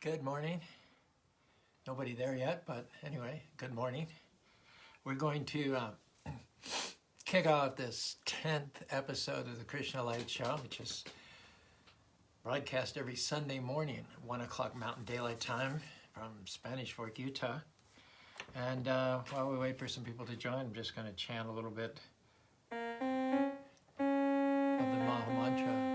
Good morning. Nobody there yet, but anyway, good morning. We're going to kick off this 10th episode of the Krishna Lite show, which is broadcast every Sunday morning, 1 o'clock Mountain Daylight Time from Spanish Fork, Utah. And while we wait for some people to join, I'm just going to chant a little bit of the Maha Mantra.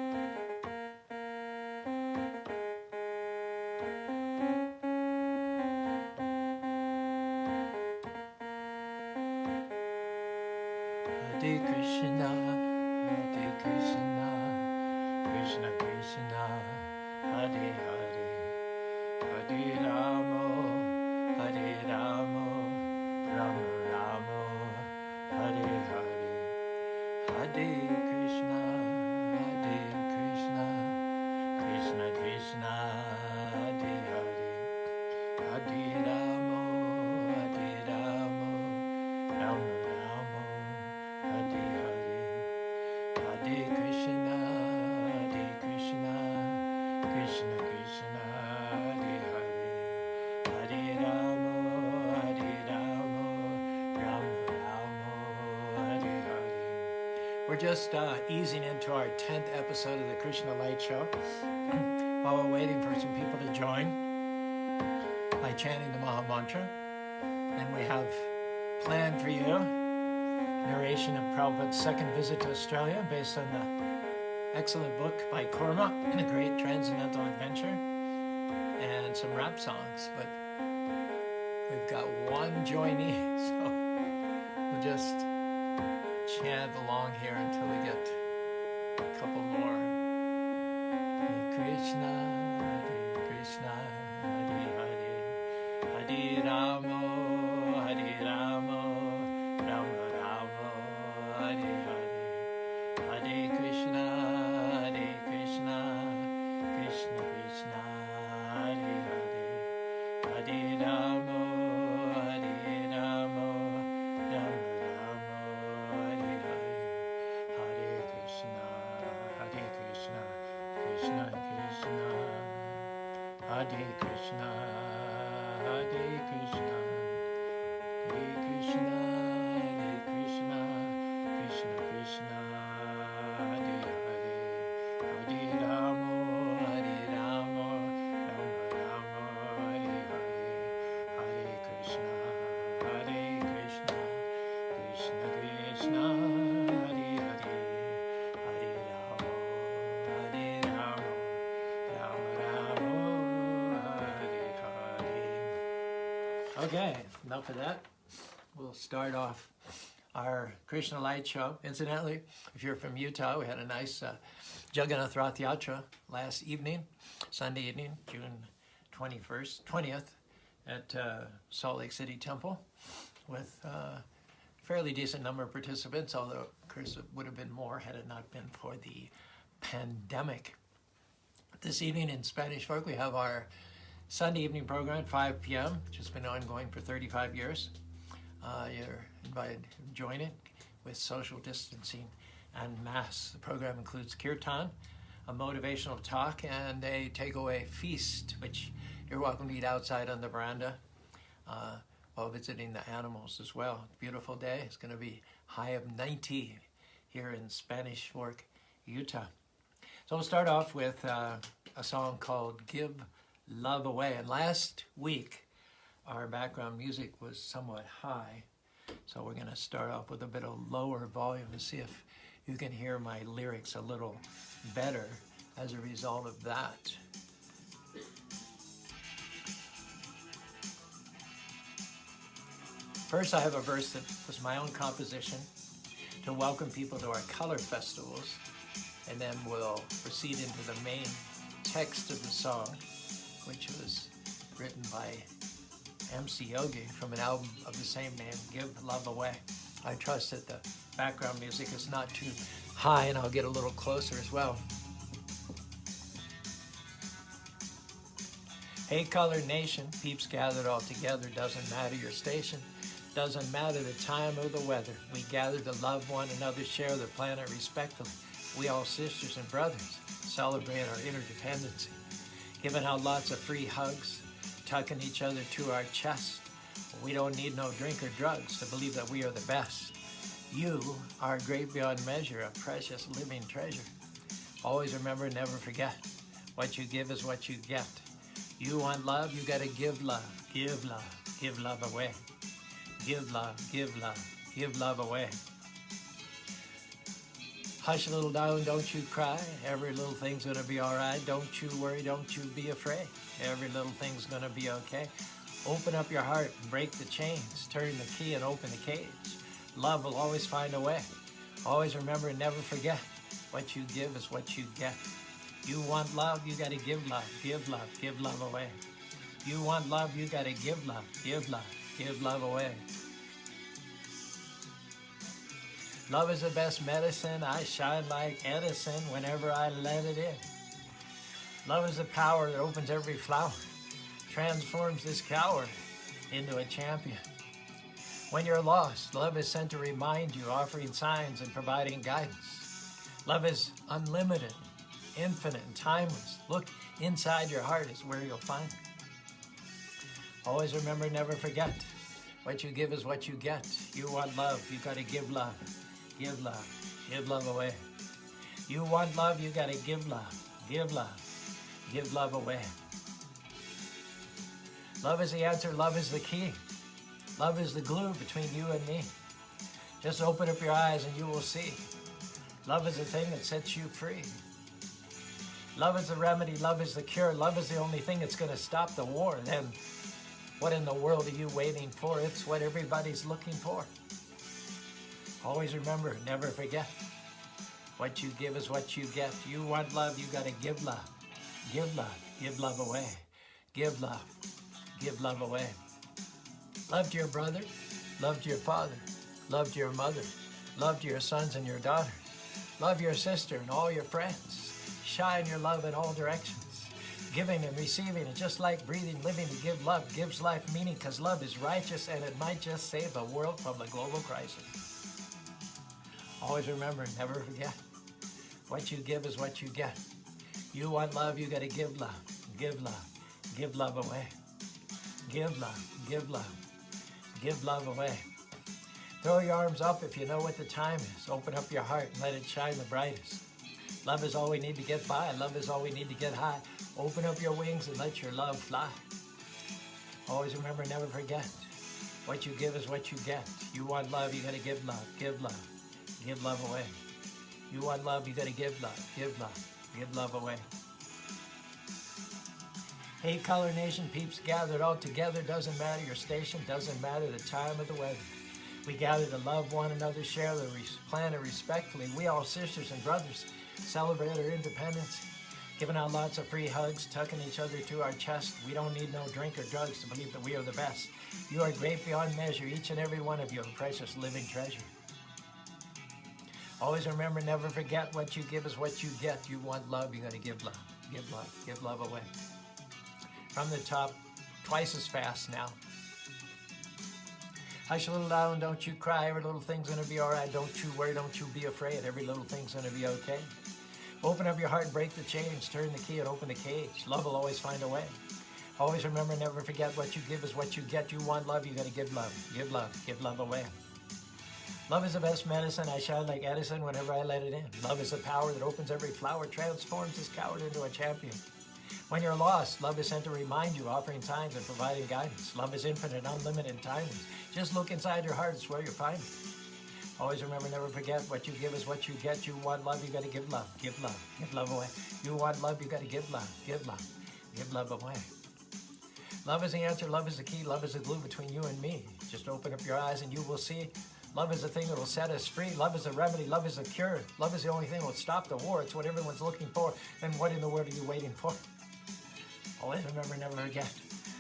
Hare Krishna, Hare Krishna, Krishna Krishna, Hare Hare, Hare Rama, Hare Rama, Rama Rama, Hare Hare, Hare Krishna, Krishna Krishna, Hare Hare, Hare Rama, Rama Rama, Hare Hare, Hare Krishna, Krishna Krishna, Hare Hare, Hare Rama, Rama Rama, Hare Hare. We're just easing into our 10th episode of the Krishna Lite show while we're waiting for some people to join by chanting the Maha Mantra. And we have planned for you narration of Prabhupada's second visit to Australia based on the excellent book by Korma, A Great Transcendental Adventure, and some rap songs. But we've got one joinee, so we'll just chant along here until we get a couple more. Hare Krishna, Hare Hare, Hare Rama, Hare Rama, Rama Rama, Hare Hare, Hare Krishna, Krishna Krishna, Hare Hare, Hare Rama, Rama Rama, Hare Hare, Hare Krishna, Krishna Krishna, Hare Krishna, Hare Krishna, Hare Krishna, Krishna Krishna, Hare Hare, Hare Rama, Rama Rama, Hare Hare, Hare Krishna, Krishna Krishna, Hare Hare, Hare Rama, Rama Rama, Hare Hare. Okay, enough of that. We'll start off our Krishna Lite show. Incidentally, if you're from Utah, we had a nice Jagannath Rath Yatra last evening, Sunday evening, June 20th, at Salt Lake City Temple with a fairly decent number of participants, although of course it would have been more had it not been for the pandemic. This evening in Spanish Fork, we have our Sunday evening program at 5 p.m., which has been ongoing for 35 years. You're invited to join it with social distancing and mass. The program includes kirtan, a motivational talk, and a takeaway feast, which you're welcome to eat outside on the veranda while visiting the animals as well. Beautiful day. It's going to be high of 90 here in Spanish Fork, Utah. So we'll start off with a song called Give Love Away. And last week, our background music was somewhat high, so we're going to start off with a bit of lower volume to see if you can hear my lyrics a little better as a result of that. First, I have a verse that was my own composition to welcome people to our color festivals, and then we'll proceed into the main text of the song, which was written by MC Yogi from an album of the same name, Give Love Away. I trust that the background music is not too high, and I'll get a little closer as well. Hey Color Nation, peeps gathered all together, doesn't matter your station, doesn't matter the time or the weather. We gather to love one another, share the planet respectfully. We all sisters and brothers celebrate our interdependency. giving out lots of free hugs, tucking each other to our chest. We don't need no drink or drugs to believe that we are the best. You are great beyond measure, a precious living treasure. Always remember, never forget, what you give is what you get. You want love, you gotta give love. Give love, give love away. Give love, give love, give love away. Hush a little down, don't you cry. Every little thing's gonna be all right. Don't you worry, don't you be afraid. Every little thing's gonna be okay. Open up your heart and break the chains. Turn the key and open the cage. Love will always find a way. Always remember and never forget, what you give is what you get. You want love, you gotta give love. Give love, give love away. You want love, you gotta give love. Give love away. Love is the best medicine. I shine like Edison whenever I let it in. Love is the power that opens every flower, transforms this coward into a champion. When you're lost, love is sent to remind you, offering signs and providing guidance. Love is unlimited, infinite, and timeless. Look inside your heart is where you'll find it. Always remember, never forget, what you give is what you get. You want love, you gotta give love. Give love away. You want love, you gotta give love. Give love away. Love is the answer, love is the key. Love is the glue between you and me. Just open up your eyes and you will see. Love is the thing that sets you free. Love is the remedy, love is the cure. Love is the only thing that's gonna stop the war. Then what in the world are you waiting for? It's what everybody's looking for. Always remember, never forget, what you give is what you get. You want love, you gotta give love. Give love away. Give love away. Love to your brother, love to your father, love to your mother, love to your sons and your daughters. Love your sister and all your friends. Shine your love in all directions. Giving and receiving, and just like breathing, living to give love gives life meaning, because love is righteous and it might just save the world from the global crisis. Always remember, never forget, what you give is what you get. You want love, you gotta give love. Give love away. Give love away. Throw your arms up if you know what the time is. Open up your heart and let it shine the brightest. Love is all we need to get by. Love is all we need to get high. Open up your wings and let your love fly. Always remember, never forget, what you give is what you get. You want love, you gotta give love. Give love away. You want love, you gotta give love. Give love away. Hey, Color Nation peeps gathered all together. Doesn't matter your station, doesn't matter the time of the weather. We gather to love one another, share the planet respectfully. We all sisters and brothers celebrate our independence, giving out lots of free hugs, tucking each other to our chest. We don't need no drink or drugs to believe that we are the best. You are great beyond measure, each and every one of you, a precious living treasure. Always remember, never forget, what you give is what you get. You want love, you gotta give love. Give love away. From the top, twice as fast now. Hush a little down, don't you cry. Every little thing's gonna be all right. Don't you worry, don't you be afraid. Every little thing's gonna be okay. Open up your heart and break the chains. Turn the key and open the cage. Love will always find a way. Always remember, never forget, what you give is what you get. You want love, you gotta give love. Give love away. Love is the best medicine. I shine like Edison whenever I let it in. Love is the power that opens every flower, transforms this coward into a champion. When you're lost, love is sent to remind you, offering signs and providing guidance. Love is infinite, unlimited, and timeless. Just look inside your heart, it's where you'll find it. Always remember, never forget, what you give is what you get. You want love, you gotta give love. Give love away. You want love, you gotta give love. Give love away. Love is the answer, love is the key, love is the glue between you and me. Just open up your eyes and you will see. Love is the thing that will set us free. Love is the remedy. Love is the cure. Love is the only thing that will stop the war. It's what everyone's looking for. Then what in the world are you waiting for? Always remember, never forget,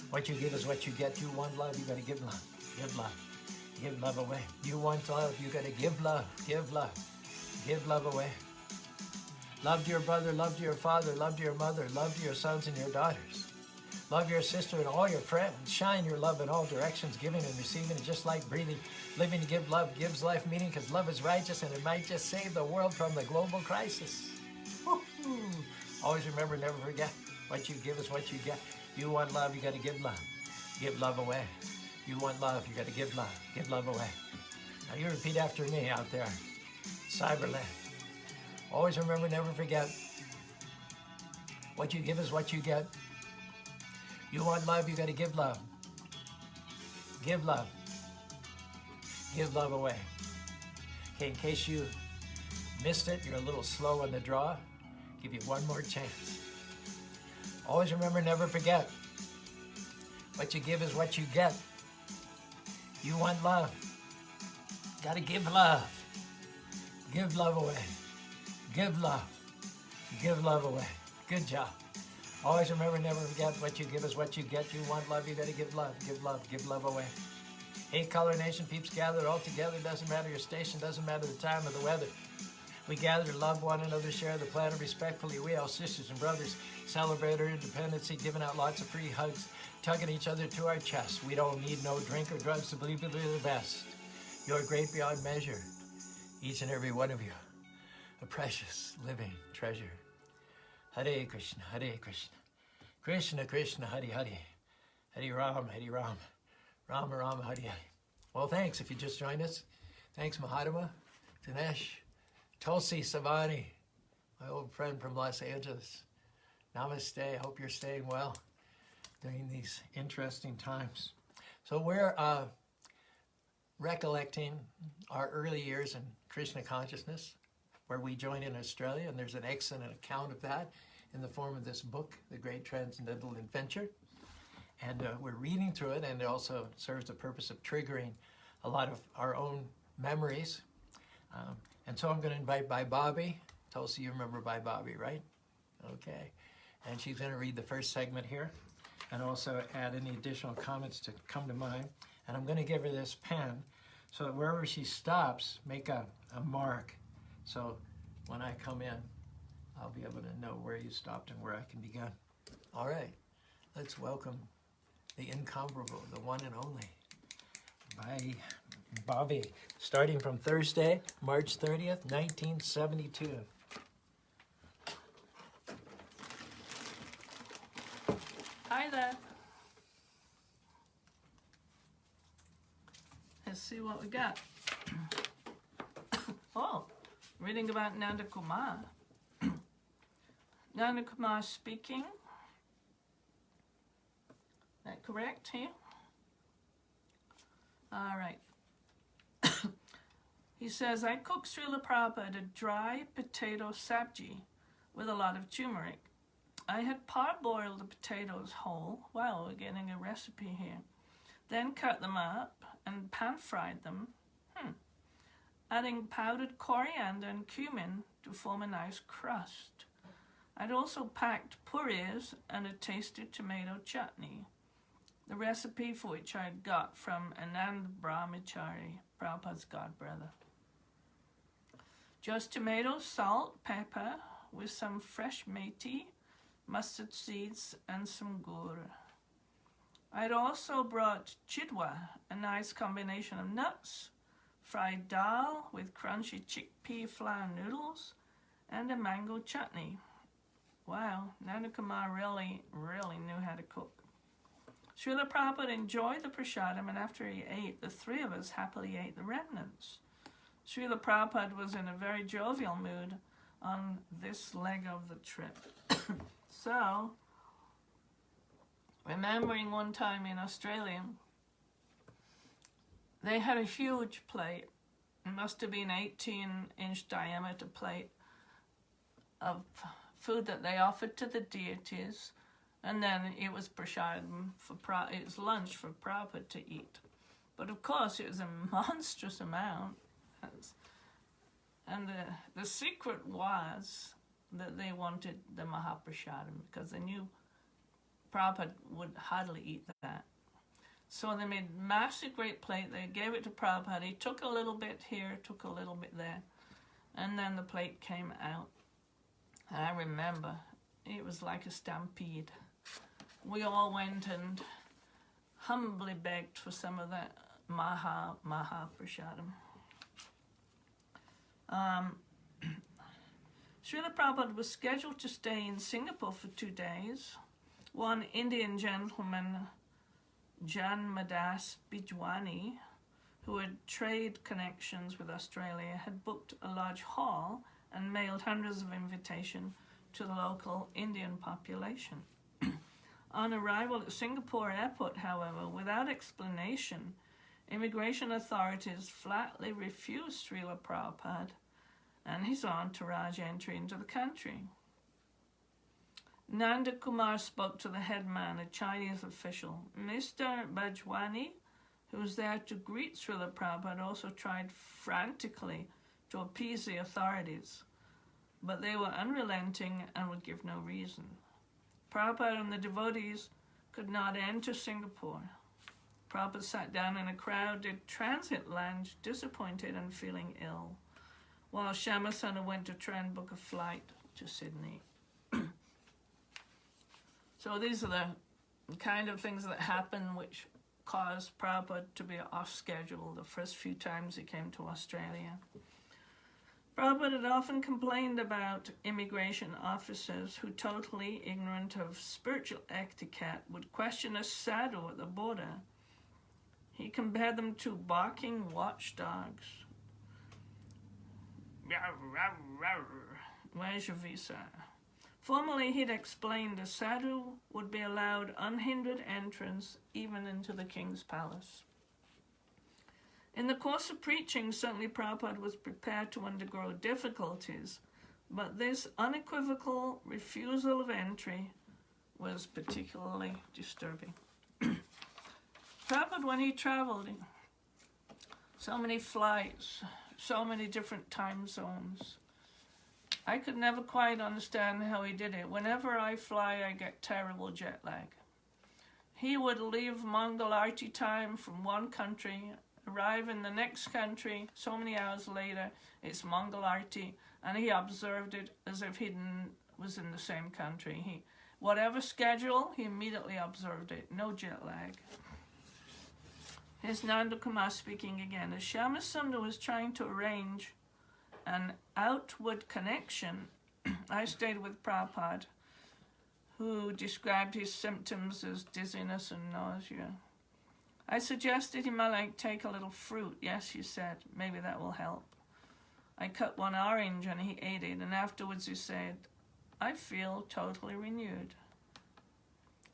what you give is what you get. You want love, you gotta give love. Give love away. You want love, you gotta give love. Give love away. Love to your brother, love to your father, love to your mother, love to your sons and your daughters. Love your sister and all your friends. Shine your love in all directions, giving and receiving. And just like breathing, living to give love gives life meaning, because love is righteous and it might just save the world from the global crisis. Woo-hoo. Always remember, never forget, What you give is what you get. You want love, you got to give love. Give love away. You want love, you got to give love. Give love away. Now you repeat after me out there. Cyberland. Always remember, never forget. What you give is what you get. You want love, you got to give love. Give love. Give love away. Okay, in case you missed it, you're a little slow on the draw, give you one more chance. Always remember, never forget. What you give is what you get. You want love. Got to give love. Give love away. Give love. Give love away. Good job. Always remember, never forget. What you give is what you get. You want love, you got to give love. Give love away. Hey, Color Nation peeps gathered all together. Doesn't matter your station, doesn't matter the time or the weather. We gather to love one another, share the planet respectfully. We all sisters and brothers celebrate our independence, giving out lots of free hugs, tugging each other to our chests. We don't need no drink or drugs to believe we're the best. You're great beyond measure, each and every one of you, a precious living treasure. Hare Krishna, Hare Krishna, Krishna Krishna, Hare Hare, Hare Ram, Rama Rama, Hare Hare. Well, thanks if you just joined us. Thanks, Mahatma, Ganesh, Tulsi Savani, my old friend from Los Angeles. Namaste. Hope you're staying well during these interesting times. So we're recollecting our early years in Krishna consciousness, where we joined in Australia, and there's an excellent account of that in the form of this book, The Great Transcendental Adventure. And we're reading through it, and it also serves the purpose of triggering a lot of our own memories. And so I'm going to invite Bhai Bobby. Tulsi, you remember Bhai Bobby, right? Okay. And she's going to read the first segment here and also add any additional comments to come to mind. And I'm going to give her this pen so that wherever she stops, make a mark. So when I come in, I'll be able to know where you stopped and where I can begin. All right. Let's welcome the incomparable, the one and only, Bhai Bobby, starting from Thursday, March 30th, 1972. Hi there. Let's see what we got. Oh, reading about Nanda Kumar. Nanda Kumar speaking. That correct here? All right. He says, I cooked Srila Prabhupada a dry potato sabji with a lot of turmeric. I had parboiled the potatoes whole. Wow, we're getting a recipe here. Then cut them up and pan-fried them, adding powdered coriander and cumin to form a nice crust. I'd also packed puris and a tasty tomato chutney, the recipe for which I'd got from Anand Brahmachari, Prabhupada's godbrother. Just tomatoes, salt, pepper, with some fresh methi, mustard seeds, and some gur. I'd also brought chidwa, a nice combination of nuts, fried dal with crunchy chickpea flour noodles, and a mango chutney. Wow, Nanda Kumar really knew how to cook. Srila Prabhupada enjoyed the prasadam, and after he ate, the three of us happily ate the remnants. Srila Prabhupada was in a very jovial mood on this leg of the trip. So, remembering one time in Australia, they had a huge plate. It must have been an 18-inch diameter plate of food that they offered to the deities, and then it was prasadam it was lunch for Prabhupada to eat. But of course, it was a monstrous amount. And the secret was that they wanted the Mahaprasadam because they knew Prabhupada would hardly eat that. So they made a massive great plate. They gave it to Prabhupada. He took a little bit here, took a little bit there. And then the plate came out. And I remember it was like a stampede. We all went and humbly begged for some of that Mahaprasadam. Srila Prabhupada was scheduled to stay in Singapore for 2 days. One Indian gentleman, Janmadas Bijwani, who had trade connections with Australia, had booked a large hall and mailed hundreds of invitations to the local Indian population. On arrival at Singapore airport, however, without explanation, immigration authorities flatly refused Srila Prabhupada and his entourage entry into the country. Nanda Kumar spoke to the headman, a Chinese official. Mr. Bajwani, who was there to greet Srila Prabhupada, also tried frantically to appease the authorities, but they were unrelenting and would give no reason. Prabhupada and the devotees could not enter Singapore. Prabhupada sat down in a crowded transit lounge, disappointed and feeling ill, while Shyamasundar went to try and book a flight to Sydney. So these are the kind of things that happen which caused Prabhupada to be off schedule the first few times he came to Australia. Prabhupada had often complained about immigration officers who, totally ignorant of spiritual etiquette, would question a sadhu at the border. He compared them to barking watchdogs. Where's your visa? Formerly, he'd explained a sadhu would be allowed unhindered entrance even into the king's palace. In the course of preaching, certainly Prabhupada was prepared to undergo difficulties, but this unequivocal refusal of entry was particularly disturbing. Prabhupada, when he traveled, so many flights, so many different time zones, I could never quite understand how he did it. Whenever I fly, I get terrible jet lag. He would leave Mangal Arti time from one country, arrive in the next country, so many hours later, it's Mangal Arti, and he observed it as if he was in the same country. Whatever schedule, he immediately observed it. No jet lag. Here's Nanda Kumar speaking again. As Shyamasundar was trying to arrange an outward connection, I stayed with Prabhupada, who described his symptoms as dizziness and nausea. I suggested he might take a little fruit. Yes, he said, maybe that will help. I cut one orange and he ate it, and afterwards he said, I feel totally renewed.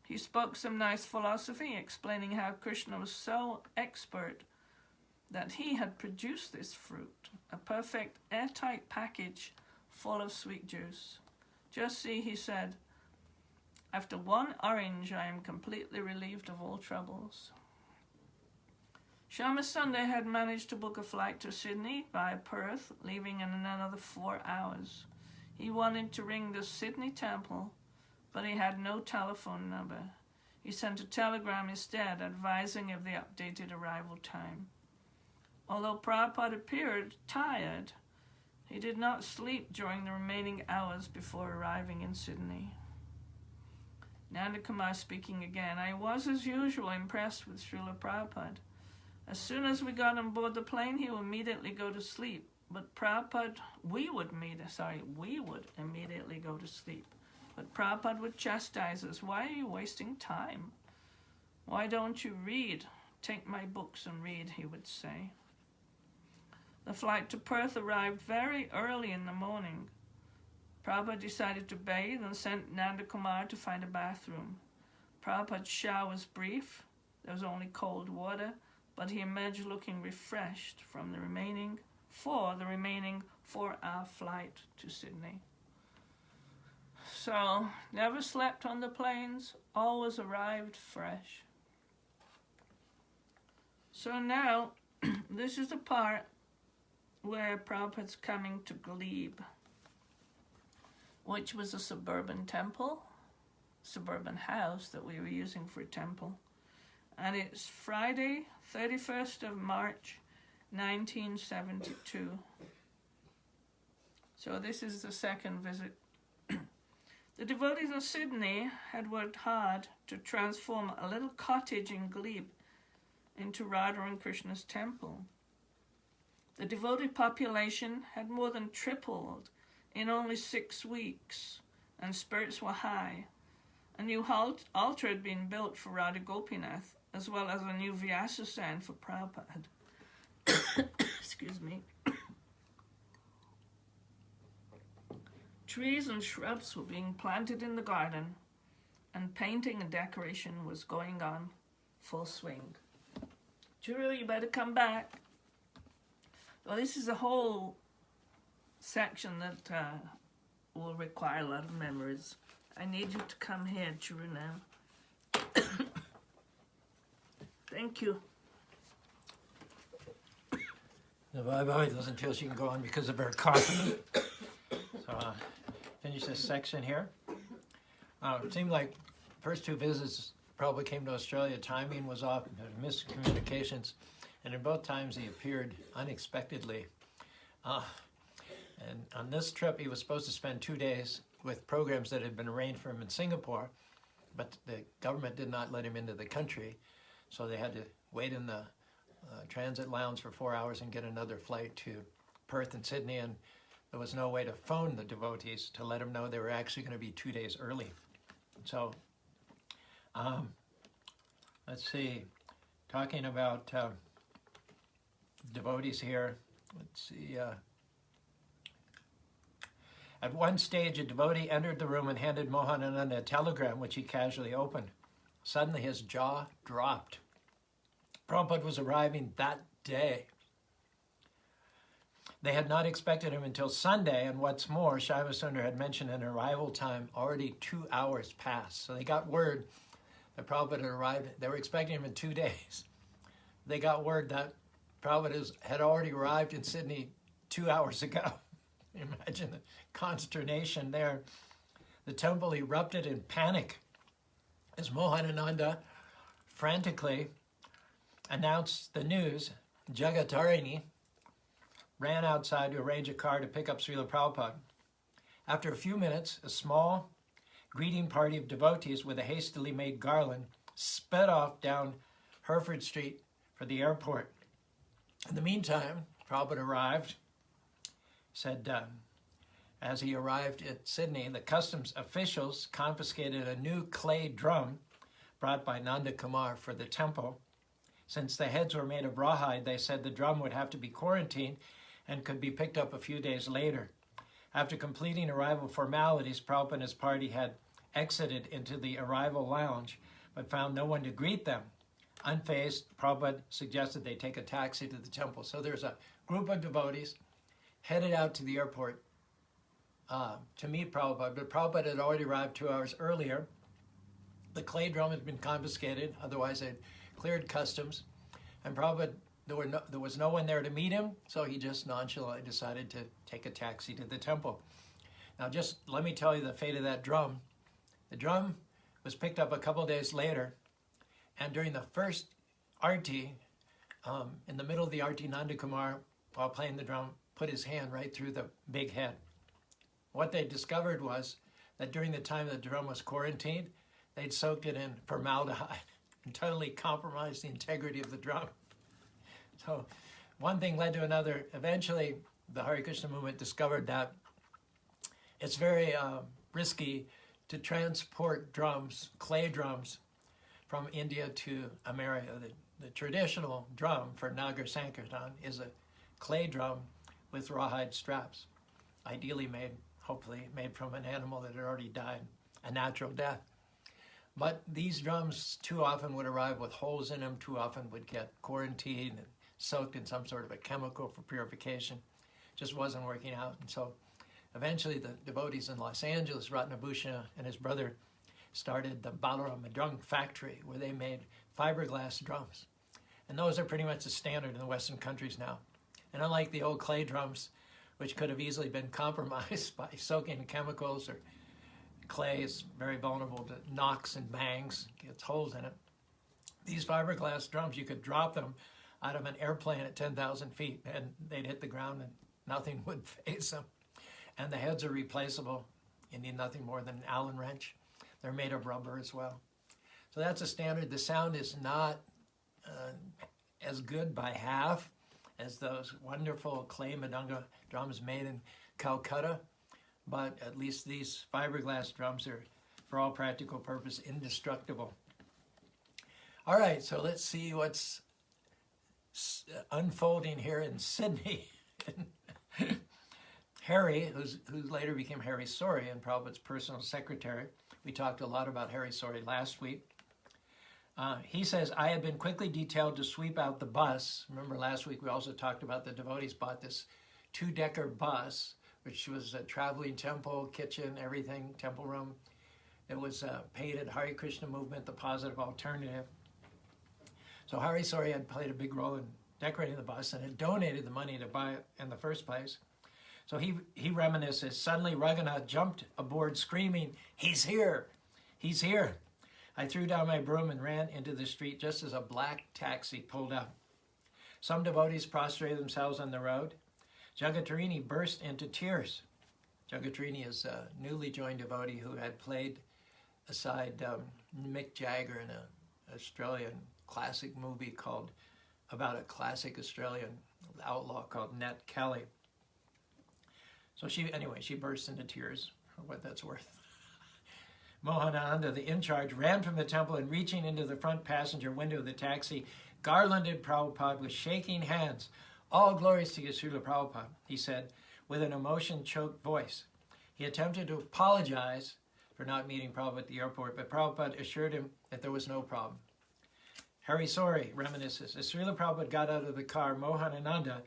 He spoke some nice philosophy, explaining how Krishna was so expert that he had produced this fruit, a perfect airtight package full of sweet juice. Just see, he said, after one orange I am completely relieved of all troubles. Shyamasundar had managed to book a flight to Sydney via Perth, leaving in another 4 hours. He wanted to ring the Sydney temple, but he had no telephone number. He sent a telegram instead, advising of the updated arrival time. Although Prabhupada appeared tired, he did not sleep during the remaining hours before arriving in Sydney. Nanda Kumar speaking again. I was, as usual, impressed with Srila Prabhupada. As soon as we got on board the plane, he would immediately go to sleep. But Prabhupada, we would immediately go to sleep. But Prabhupada would chastise us. Why are you wasting time? Why don't you read? Take my books and read, he would say. The flight to Perth arrived very early in the morning. Prabhupada decided to bathe and sent Nanda Kumar to find a bathroom. Prabhupada's shower was brief. There was only cold water, but he emerged looking refreshed for the remaining 4-hour flight to Sydney. So, never slept on the planes, always arrived fresh. So now, this is the part where Prabhupada's coming to Glebe, which was a suburban house that we were using for a temple. And it's Friday, 31st of March, 1972. So this is the second visit. The devotees in Sydney had worked hard to transform a little cottage in Glebe into Radha and Krishna's temple. The devotee population had more than tripled in only 6 weeks, and spirits were high. A new altar had been built for Radha Gopinath, as well as a new Vyasa stand for Prabhupada. Excuse me. Trees and shrubs were being planted in the garden, and painting and decoration was going on full swing. Caru, you better come back. Well, this is a whole section that will require a lot of memories. I need you to come here, Caru, now. Thank you. The Bye-Bye doesn't feel she can go on because of her coughing. So finish this section here. It seemed like first 2 visits probably came to Australia. Timing was off, there were miscommunications, and in both times he appeared unexpectedly. And on this trip, he was supposed to spend 2 days with programs that had been arranged for him in Singapore, but the government did not let him into the country, so they had to wait in the transit lounge for 4 hours and get another flight to Perth and Sydney, and there was no way to phone the devotees to let them know they were actually going to be 2 days early. So, let's see, talking about devotees here, let's see, at one stage, a devotee entered the room and handed Mohanananda a telegram, which he casually opened. Suddenly, his jaw dropped. Prabhupada was arriving that day. They had not expected him until Sunday, and what's more, Shiva Sundar had mentioned an arrival time already 2 hours past. So they got word that Prabhupada had arrived. They were expecting him in 2 days. They got word that Prabhupada had already arrived in Sydney 2 hours ago. Imagine the consternation there. The temple erupted in panic as Mohanananda frantically announced the news. Jagatarini ran outside to arrange a car to pick up Srila Prabhupada. After a few minutes, a small greeting party of devotees with a hastily made garland sped off down Hereford Street for the airport. In the meantime, Prabhupada arrived. Said as he arrived at Sydney, the customs officials confiscated a new clay drum brought by Nanda Kumar for the temple. Since the heads were made of rawhide, they said the drum would have to be quarantined and could be picked up a few days later. After completing arrival formalities, Prabhupada and his party had exited into the arrival lounge, but found no one to greet them. Unfazed, Prabhupada suggested they take a taxi to the temple. So there's a group of devotees headed out to the airport to meet Prabhupada, but Prabhupada had already arrived 2 hours earlier. The clay drum had been confiscated, otherwise they'd cleared customs, and Prabhupada, there was no one there to meet him, so he just nonchalantly decided to take a taxi to the temple. Now just let me tell you the fate of that drum. The drum was picked up a couple days later, and during the first arti, in the middle of the arti, Nanda Kumar, while playing the drum, put his hand right through the big head. What they discovered was that during the time the drum was quarantined, they'd soaked it in formaldehyde and totally compromised the integrity of the drum. So one thing led to another. Eventually, the Hare Krishna movement discovered that it's very risky to transport drums, clay drums, from India to America. The traditional drum for Nagar Sankirtan is a clay drum with rawhide straps, ideally made, hopefully made from an animal that had already died, a natural death. But these drums too often would arrive with holes in them, too often would get quarantined and soaked in some sort of a chemical for purification. Just wasn't working out. And so eventually the devotees in Los Angeles, Ratnabhusha and his brother, started the Balaram Drum Factory, where they made fiberglass drums. And those are pretty much the standard in the Western countries now. And unlike the old clay drums, which could have easily been compromised by soaking chemicals, or clay is very vulnerable to knocks and bangs, gets holes in it. These fiberglass drums, you could drop them out of an airplane at 10,000 feet and they'd hit the ground and nothing would faze them. And the heads are replaceable. You need nothing more than an Allen wrench. They're made of rubber as well. So that's a standard. The sound is not as good by half as those wonderful clay Madanga drums made in Calcutta, but at least these fiberglass drums are, for all practical purpose, indestructible. All right, so let's see what's unfolding here in Sydney. Harry, who later became Harry Sori and Prabhupada's personal secretary, we talked a lot about Harry Sori last week. He says, I had been quickly detailed to sweep out the bus. Remember last week we also talked about the devotees bought this 2-decker bus, which was a traveling temple, kitchen, everything, temple room. It was painted Hare Krishna movement, the positive alternative. So Harry Sori had played a big role in decorating the bus and had donated the money to buy it in the first place. So he reminisces, suddenly Raghunath jumped aboard screaming, he's here, he's here. I threw down my broom and ran into the street just as a black taxi pulled up. Some devotees prostrated themselves on the road. Jagatarini burst into tears. Jagatarini is a newly joined devotee who had played aside Mick Jagger in an Australian classic movie about a classic Australian outlaw called Nat Kelly. So she burst into tears, for what that's worth. Mohananda, the in-charge, ran from the temple and reaching into the front passenger window of the taxi, garlanded Prabhupada with shaking hands. All glories to Srila Prabhupada, he said, with an emotion-choked voice. He attempted to apologize for not meeting Prabhupada at the airport, but Prabhupada assured him that there was no problem. Harry Sori reminisces, as Srila Prabhupada got out of the car, Mohanananda,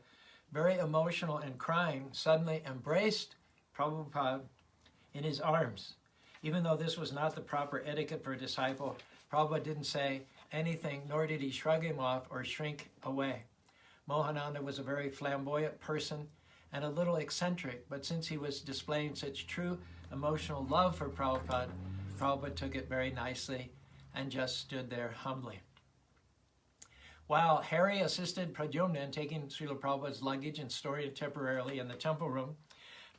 very emotional and crying, suddenly embraced Prabhupada in his arms. Even though this was not the proper etiquette for a disciple, Prabhupada didn't say anything, nor did he shrug him off or shrink away. Mohananda was a very flamboyant person and a little eccentric, but since he was displaying such true emotional love for Prabhupada, Prabhupada took it very nicely and just stood there humbly. While Harry assisted Pradyumna in taking Srila Prabhupada's luggage and storing it temporarily in the temple room,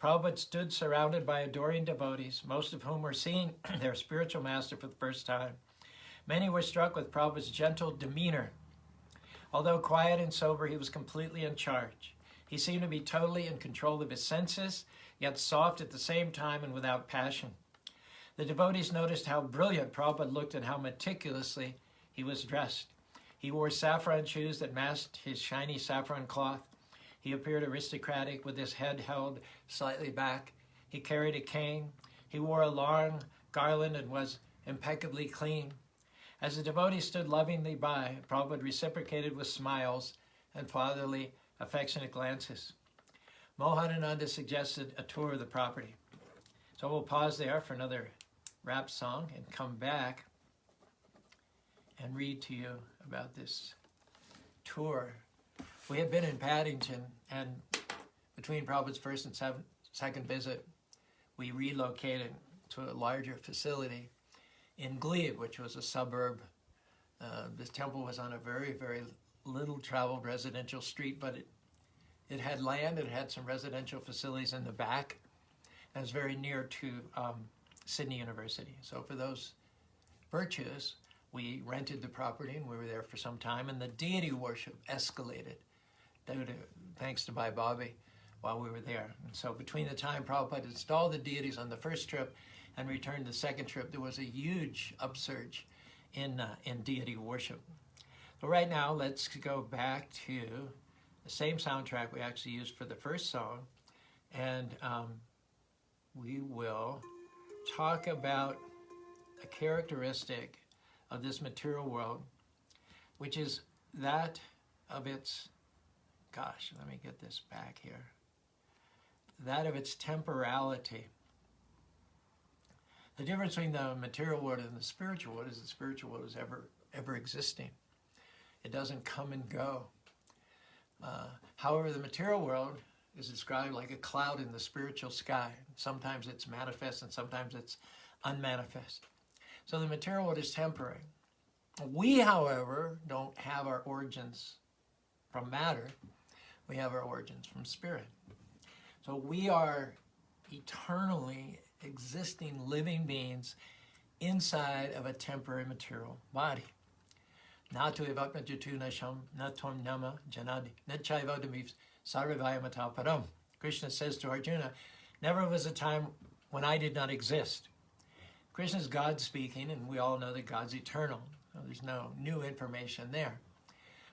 Prabhupada stood surrounded by adoring devotees, most of whom were seeing their spiritual master for the first time. Many were struck with Prabhupada's gentle demeanor. Although quiet and sober, he was completely in charge. He seemed to be totally in control of his senses, yet soft at the same time and without passion. The devotees noticed how brilliant Prabhupada looked and how meticulously he was dressed. He wore saffron shoes that masked his shiny saffron cloth. He appeared aristocratic with his head held slightly back. He carried a cane. He wore a long garland and was impeccably clean. As the devotees stood lovingly by, Prabhupada reciprocated with smiles and fatherly, affectionate glances. Mohanananda suggested a tour of the property. So we'll pause there for another rap song and come back and read to you about this tour. We had been in Paddington, and between Prabhupada's first and second visit, we relocated to a larger facility in Glebe, which was a suburb. This temple was on a very, very little traveled residential street, but it had land, it had some residential facilities in the back, and it was very near to Sydney University. So for those virtues, we rented the property and we were there for some time, and the deity worship escalated thanks to Bhai Bobby while we were there. And so between the time Prabhupada installed the deities on the first trip and returned the second trip, there was a huge upsurge in deity worship. So right now, let's go back to the same soundtrack we actually used for the first song, and we will talk about a characteristic of this material world, which is that of its, let me get this back here, that of its temporality. The difference between the material world and the spiritual world is the spiritual world is ever existing. It doesn't come and go. However, the material world is described like a cloud in the spiritual sky. Sometimes it's manifest and sometimes it's unmanifest. So the material world is temporary. We, however, don't have our origins from matter. We have our origins from spirit. So we are eternally existing living beings inside of a temporary material body. Natu evatmajatu nasham natum nama janadi nachaivodamiv sarvivayamata param. Krishna says to Arjuna, Never was a time when I did not exist. Krishna's God speaking, and we all know that God's eternal. So there's no new information there.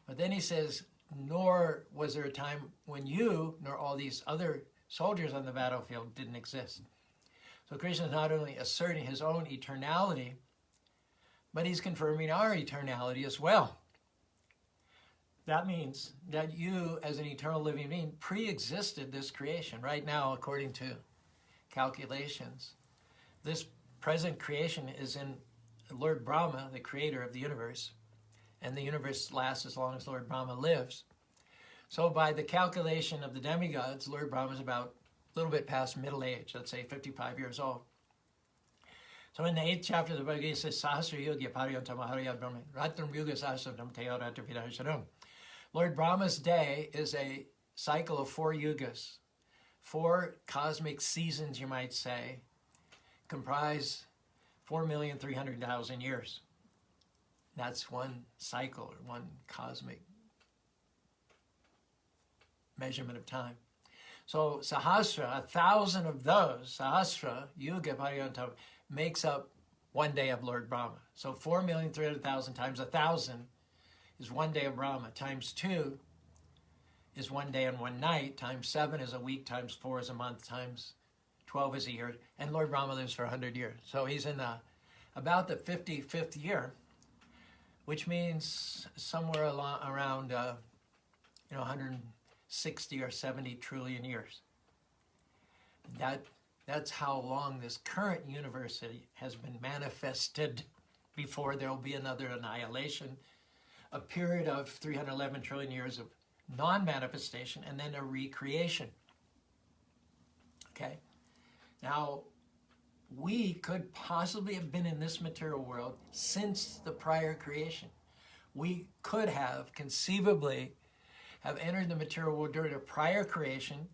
But then he says, nor was there a time when you, nor all these other soldiers on the battlefield didn't exist. So Krishna is not only asserting his own eternality, but he's confirming our eternality as well. That means that you, as an eternal living being, pre-existed this creation. Right now, according to calculations, this present creation is in Lord Brahma, the creator of the universe, and the universe lasts as long as Lord Brahma lives. So by the calculation of the demigods, Lord Brahma is about a little bit past middle age, let's say 55 years old. So in the 8th chapter of the Bhagavad Gita, it says, Sahasra Yoga Pariyanta Maharayad Brahma Ratram Yuga Sahasram Teo Ratra Vidasharam. Lord Brahma's day is a cycle of 4 yugas, 4 cosmic seasons, you might say, comprise 4,300,000 years. That's one cycle, or one cosmic measurement of time. So Sahasra, 1,000 of those, Sahasra, Yuga Pariyanta, makes up one day of Lord Brahma. So 4,300,000 times 1,000 is one day of Brahma, times 2 is one day and one night, times 7 is a week, times 4 is a month, times 12 is a year, and Lord Brahma lives for 100 years. So he's in about the 55th year, which means somewhere around 160 or 70 trillion years. That's how long this current universe has been manifested before there will be another annihilation, a period of 311 trillion years of non-manifestation, and then a recreation. Okay? Now, we could possibly have been in this material world since the prior creation. We could have conceivably have entered the material world during a prior creation,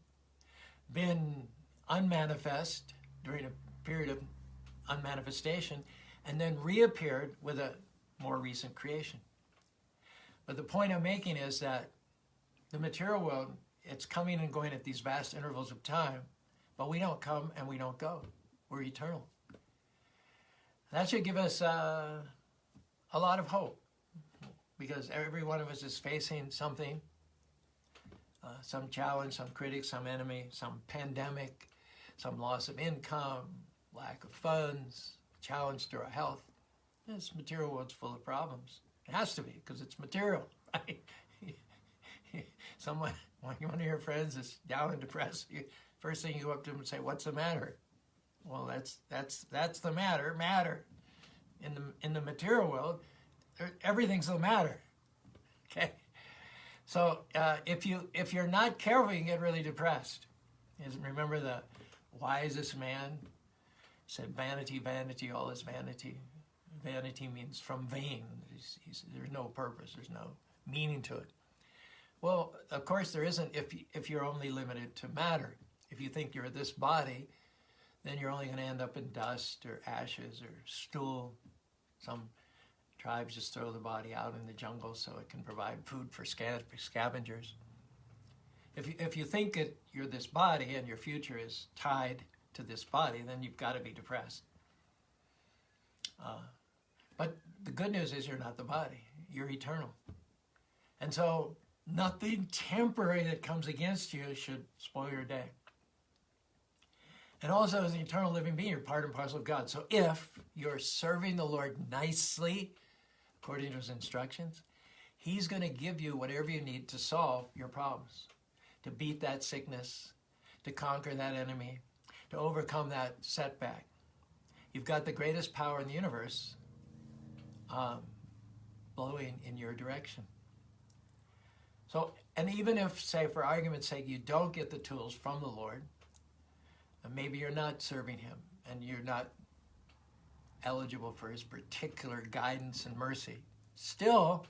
been unmanifest during a period of unmanifestation, and then reappeared with a more recent creation. But the point I'm making is that the material world, it's coming and going at these vast intervals of time, but we don't come and we don't go. We're eternal. That should give us a lot of hope, because every one of us is facing something, some challenge, some critic, some enemy, some pandemic, some loss of income, lack of funds, challenge to our health. This material world's full of problems. It has to be, because it's material, right? Someone, one of your friends is down and depressed, first thing you go up to them and say, "What's the matter?" Well, that's the matter. In the material world, everything's the matter. Okay? So if you're not careful, you can get really depressed. Remember the wisest man said, "Vanity, vanity, all is vanity." Vanity means from vain. There's no purpose. There's no meaning to it. Well, of course there isn't if you're only limited to matter. If you think you're this body, then you're only going to end up in dust or ashes or stool. Some tribes just throw the body out in the jungle so it can provide food for scavengers. If you think that you're this body and your future is tied to this body, then you've got to be depressed. But the good news is you're not the body. You're eternal. And so nothing temporary that comes against you should spoil your day. And also, as an eternal living being, you're part and parcel of God. So if you're serving the Lord nicely, according to his instructions, he's going to give you whatever you need to solve your problems, to beat that sickness, to conquer that enemy, to overcome that setback. You've got the greatest power in the universe blowing in your direction. So, and even if, say, for argument's sake, you don't get the tools from the Lord, and maybe you're not serving him, and you're not eligible for his particular guidance and mercy, still,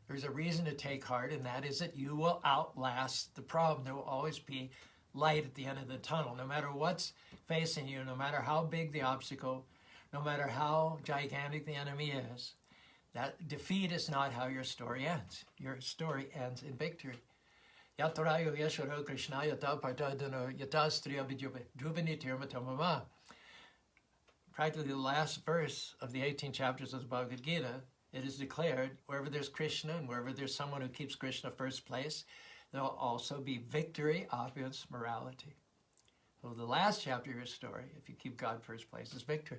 there's a reason to take heart, and that is that you will outlast the problem. There will always be light at the end of the tunnel. No matter what's facing you, no matter how big the obstacle, no matter how gigantic the enemy is, that defeat is not how your story ends. Your story ends in victory. Yatrayo Yesharo Krishna Yata Partadano Yata Striya Drubani Tirmatamama. Practically the last verse of the 18 chapters of the Bhagavad Gita, it is declared, wherever there's Krishna and wherever there's someone who keeps Krishna first place, there'll also be victory, opulence, morality. So the last chapter of your story, if you keep God first place, is victory.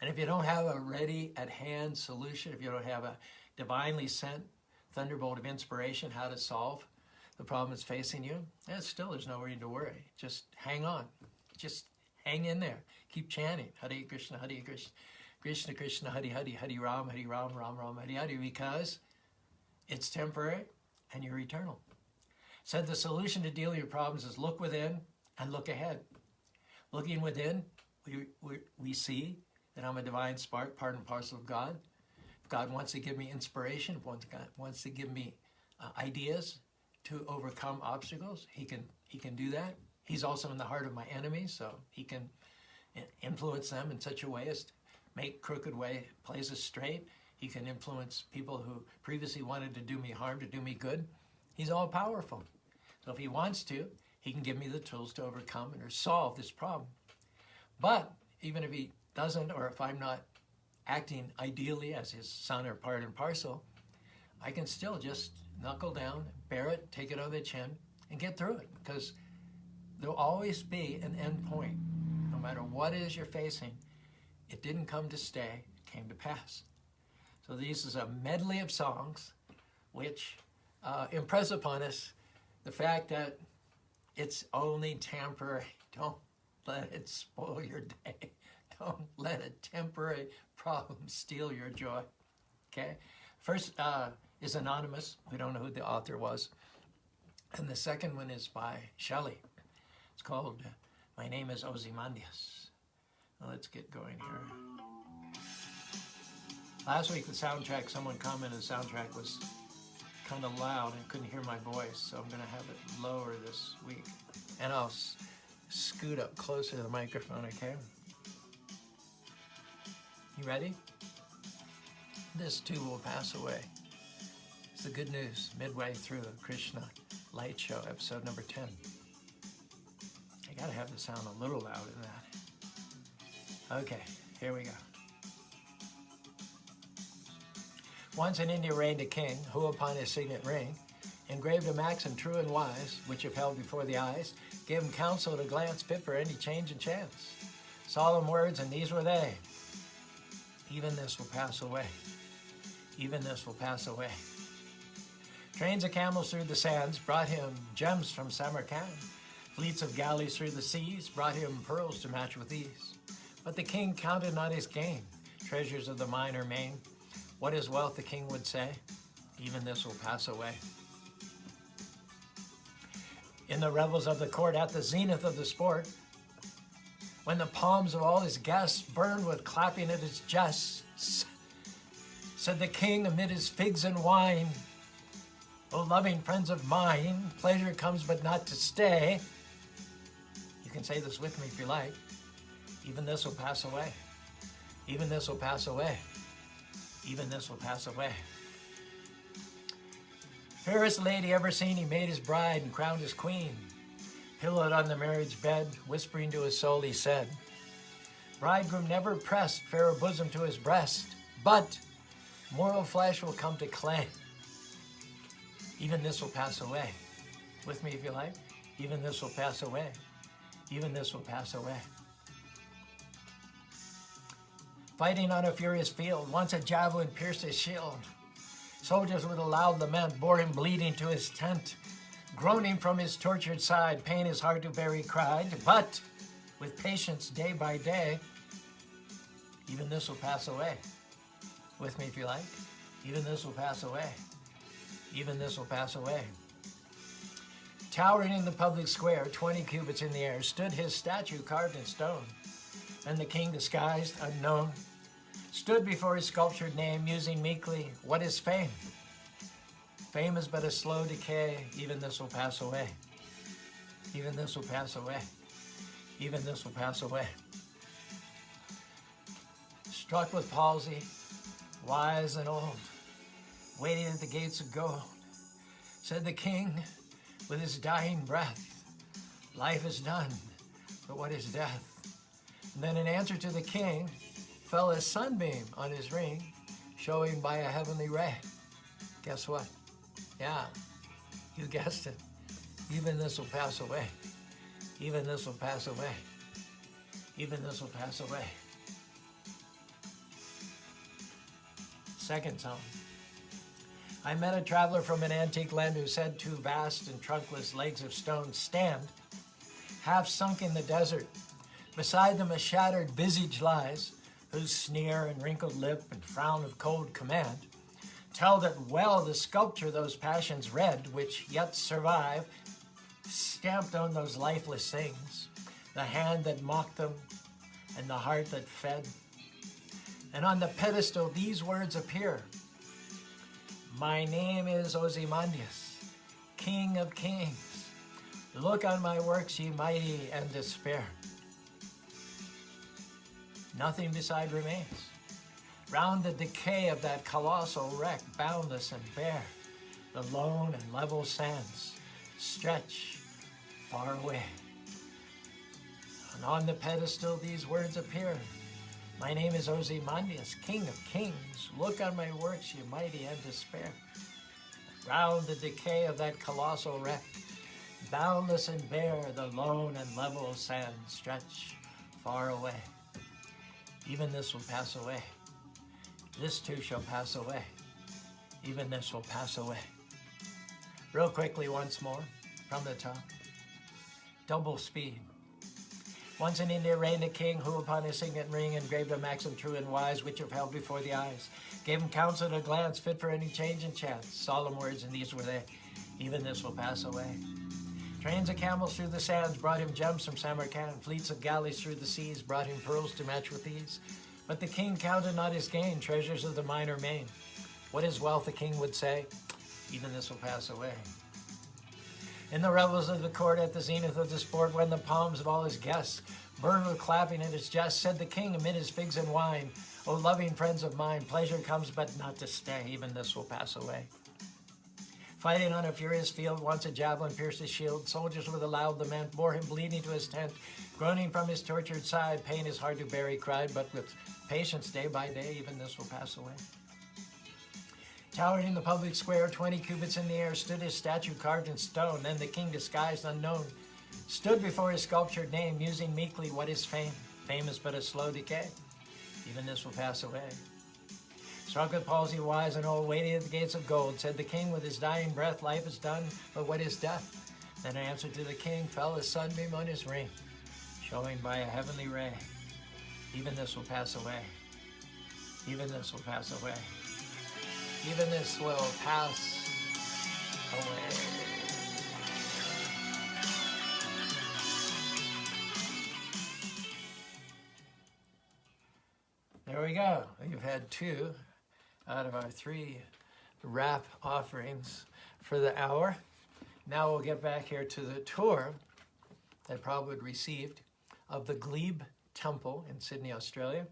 And if you don't have a ready at hand solution, if you don't have a divinely sent thunderbolt of inspiration how to solve the problem that's facing you, then still there's no reason to worry. Just hang on. Just hang in there. Keep chanting Hare Krishna, Hare Krishna, Krishna Krishna, Hare Hare, Hare Ram, Ram Ram, Hare Hare, because it's temporary and you're eternal. Said the solution to deal with your problems is look within and look ahead. Looking within, we see that I'm a divine spark, part and parcel of God. If God wants to give me inspiration, if God wants to give me ideas to overcome obstacles, he can do that. He's also in the heart of my enemies, so he can influence them in such a way as to make crooked places straight. He can influence people who previously wanted to do me harm to do me good. He's all powerful. So if he wants to, he can give me the tools to overcome or solve this problem. But even if he doesn't, or if I'm not acting ideally as his son or part and parcel, I can still just knuckle down, bear it, take it over the chin, and get through it. Because there'll always be an end point. No matter what it is you're facing, it didn't come to stay, it came to pass. So this is a medley of songs which impress upon us the fact that it's only temporary. Don't let it spoil your day. Don't let a temporary problem steal your joy. Okay? First is anonymous. We don't know who the author was. And the second one is by Shelley. It's called My Name is Ozymandias. Now let's get going here. Last week, the soundtrack, someone commented the soundtrack was kind of loud and couldn't hear my voice, so I'm going to have it lower this week. And I'll scoot up closer to the microphone, okay? You ready? This too will pass away. It's the good news midway through the Krishna Lite Show, episode number 10. I gotta have the sound a little louder than that. Okay, here we go. Once in India reigned a king, who upon his signet ring engraved a maxim true and wise, which if held before the eyes, gave him counsel at a glance fit for any change and chance. Solemn words, and these were they: even this will pass away. Even this will pass away. Trains of camels through the sands brought him gems from Samarkand. Fleets of galleys through the seas brought him pearls to match with ease. But the king counted not his gain. Treasures of the mine or main. What is wealth, the king would say? Even this will pass away. In the revels of the court, at the zenith of the sport, when the palms of all his guests burned with clapping at his jests, said the king amid his figs and wine, O loving friends of mine, pleasure comes but not to stay. You can say this with me if you like. Even this will pass away. Even this will pass away. Even this will pass away. Fairest lady ever seen, he made his bride and crowned his queen. Pillowed on the marriage bed, whispering to his soul, he said, bridegroom never pressed fairer bosom to his breast, but mortal flesh will come to claim. Even this will pass away. With me if you like. Even this will pass away. Even this will pass away. Fighting on a furious field, once a javelin pierced his shield. Soldiers with a loud lament bore him bleeding to his tent. Groaning from his tortured side, pain is hard to bear, he cried. But with patience day by day, even this will pass away. With me if you like. Even this will pass away. Even this will pass away. Towering in the public square, 20 cubits in the air, stood his statue carved in stone. And the king, disguised, unknown, stood before his sculptured name, musing meekly, what is fame? Fame is but a slow decay. Even this will pass away. Even this will pass away. Even this will pass away. Struck with palsy, wise and old, waiting at the gates of gold, said the king, with his dying breath. Life is done, but what is death? And then in answer to the king, fell a sunbeam on his ring, showing by a heavenly ray. Guess what? Yeah, you guessed it. Even this will pass away. Even this will pass away. Even this will pass away. Second song. I met a traveler from an antique land who said two vast and trunkless legs of stone stand, half sunk in the desert. Beside them a shattered visage lies, whose sneer and wrinkled lip and frown of cold command tell that well the sculpture those passions read, which yet survive, stamped on those lifeless things, the hand that mocked them and the heart that fed. And on the pedestal these words appear: my name is Ozymandias, King of Kings. Look on my works, ye mighty, and despair. Nothing beside remains. Round the decay of that colossal wreck, boundless and bare, the lone and level sands stretch far away. And on the pedestal these words appear: my name is Ozymandias, King of Kings. Look on my works, ye mighty, and despair. Round the decay of that colossal wreck, boundless and bare, the lone and level sands stretch far away. Even this will pass away. This too shall pass away. Even this will pass away. Real quickly once more, from the top. Double speed. Once in India reigned a king who upon his signet ring engraved a maxim true and wise, which have held before the eyes. Gave him counsel at a glance, fit for any change and chance. Solemn words, and these were they: even this will pass away. Trains of camels through the sands brought him gems from Samarkand. Fleets of galleys through the seas brought him pearls to match with these. But the king counted not his gain, treasures of the minor main. What is wealth, the king would say? Even this will pass away. In the revels of the court, at the zenith of the sport, when the palms of all his guests burned with clapping at his jest, said the king amid his figs and wine, O loving friends of mine, pleasure comes but not to stay. Even this will pass away. Fighting on a furious field, once a javelin pierced his shield. Soldiers with a loud lament bore him bleeding to his tent. Groaning from his tortured side, pain is hard to bear, he cried, but with patience day by day, even this will pass away. Towering in the public square, 20 cubits in the air, stood his statue carved in stone. Then the king, disguised unknown, stood before his sculptured name, musing meekly, what is fame? Fame is but a slow decay. Even this will pass away. Struck with palsy, wise and old, waiting at the gates of gold, said the king with his dying breath, life is done, but what is death? Then in answer to the king fell a sunbeam on his ring, showing by a heavenly ray, even this will pass away. Even this will pass away. Even this will pass away. There we go. We've had 2 out of our 3 wrap offerings for the hour. Now we'll get back here to the tour that Prabhupada received of the Glebe Temple in Sydney, Australia,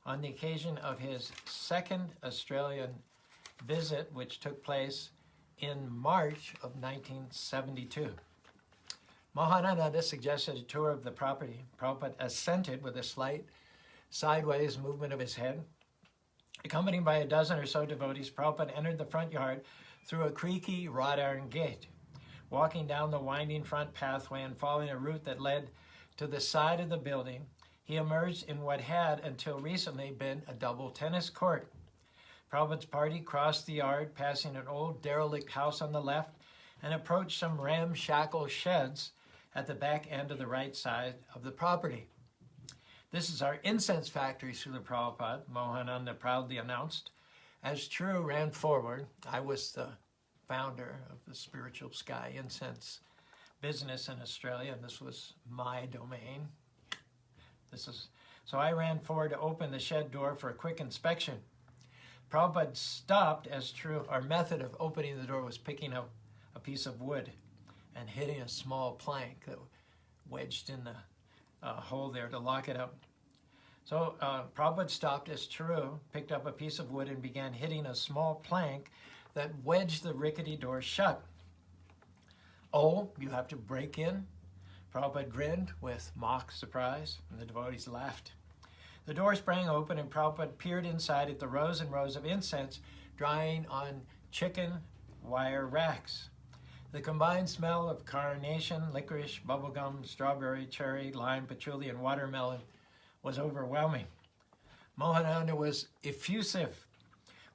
on the occasion of his 2nd Australian visit, which took place in March of 1972. Mahanananda suggested a tour of the property. Prabhupada assented with a slight sideways movement of his head. Accompanied by a dozen or so devotees, Prabhupada entered the front yard through a creaky wrought iron gate. Walking down the winding front pathway and following a route that led to the side of the building, he emerged in what had until recently been a double tennis court. Prabhupada's party crossed the yard, passing an old derelict house on the left, and approached some ramshackle sheds at the back end of the right side of the property. This is our incense factory, Srila Prabhupada, Mohananda proudly announced. As True ran forward, I was the founder of the Spiritual Sky Incense business in Australia, and this was my domain. So I ran forward to open the shed door for a quick inspection. Prabhupada stopped as True. Our method of opening the door was picking up a piece of wood and hitting a small plank that wedged in the hole there to lock it up. So Prabhupada stopped as True picked up a piece of wood and began hitting a small plank that wedged the rickety door shut. Oh, you have to break in? Prabhupada grinned with mock surprise, and the devotees laughed. The door sprang open, and Prabhupada peered inside at the rows and rows of incense drying on chicken wire racks. The combined smell of carnation, licorice, bubblegum, strawberry, cherry, lime, patchouli, and watermelon was overwhelming. Mohananda was effusive.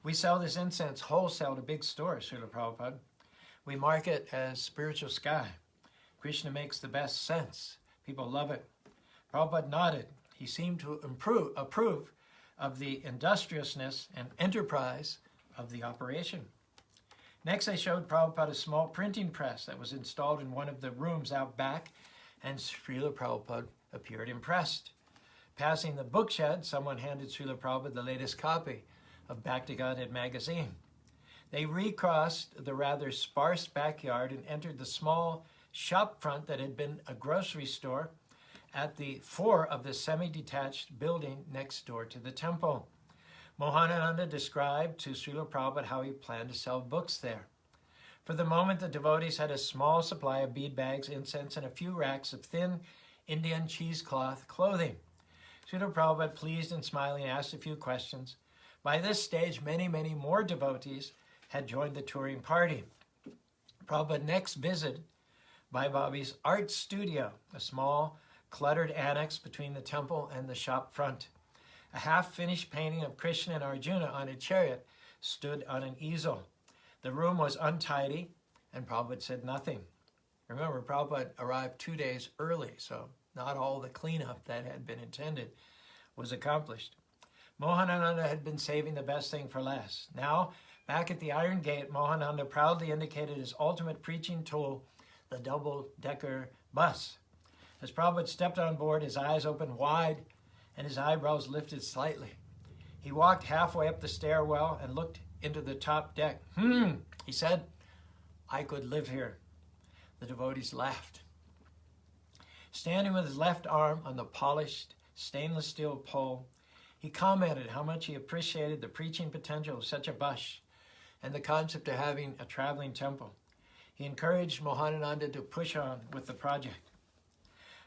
We sell this incense wholesale to big stores, Srila Prabhupada. We market as spiritual sky. Krishna makes the best sense. People love it. Prabhupada nodded. He seemed to approve of the industriousness and enterprise of the operation. Next, they showed Prabhupada a small printing press that was installed in one of the rooms out back, and Srila Prabhupada appeared impressed. Passing the book shed, someone handed Srila Prabhupada the latest copy of Back to Godhead magazine. They recrossed the rather sparse backyard and entered the small shop front that had been a grocery store at the fore of the semi-detached building next door to the temple. Mohanananda described to Srila Prabhupada how he planned to sell books there. For the moment, the devotees had a small supply of bead bags, incense, and a few racks of thin Indian cheesecloth clothing. Srila Prabhupada, pleased and smiling, asked a few questions. By this stage, many more devotees had joined the touring party. Prabhupada next visited Bhai Bobby's art studio, a small, cluttered annex between the temple and the shop front. A half-finished painting of Krishna and Arjuna on a chariot stood on an easel. The room was untidy, and Prabhupada said nothing. Remember, Prabhupada arrived 2 days early, so not all the cleanup that had been intended was accomplished. Mohanananda had been saving the best thing for last. Now, back at the Iron Gate, Mohanananda proudly indicated his ultimate preaching tool, the double-decker bus. As Prabhupada stepped on board, his eyes opened wide and his eyebrows lifted slightly. He walked halfway up the stairwell and looked into the top deck. He said, I could live here. The devotees laughed. Standing with his left arm on the polished stainless steel pole, he commented how much he appreciated the preaching potential of such a bus and the concept of having a traveling temple. He encouraged Mohanananda to push on with the project.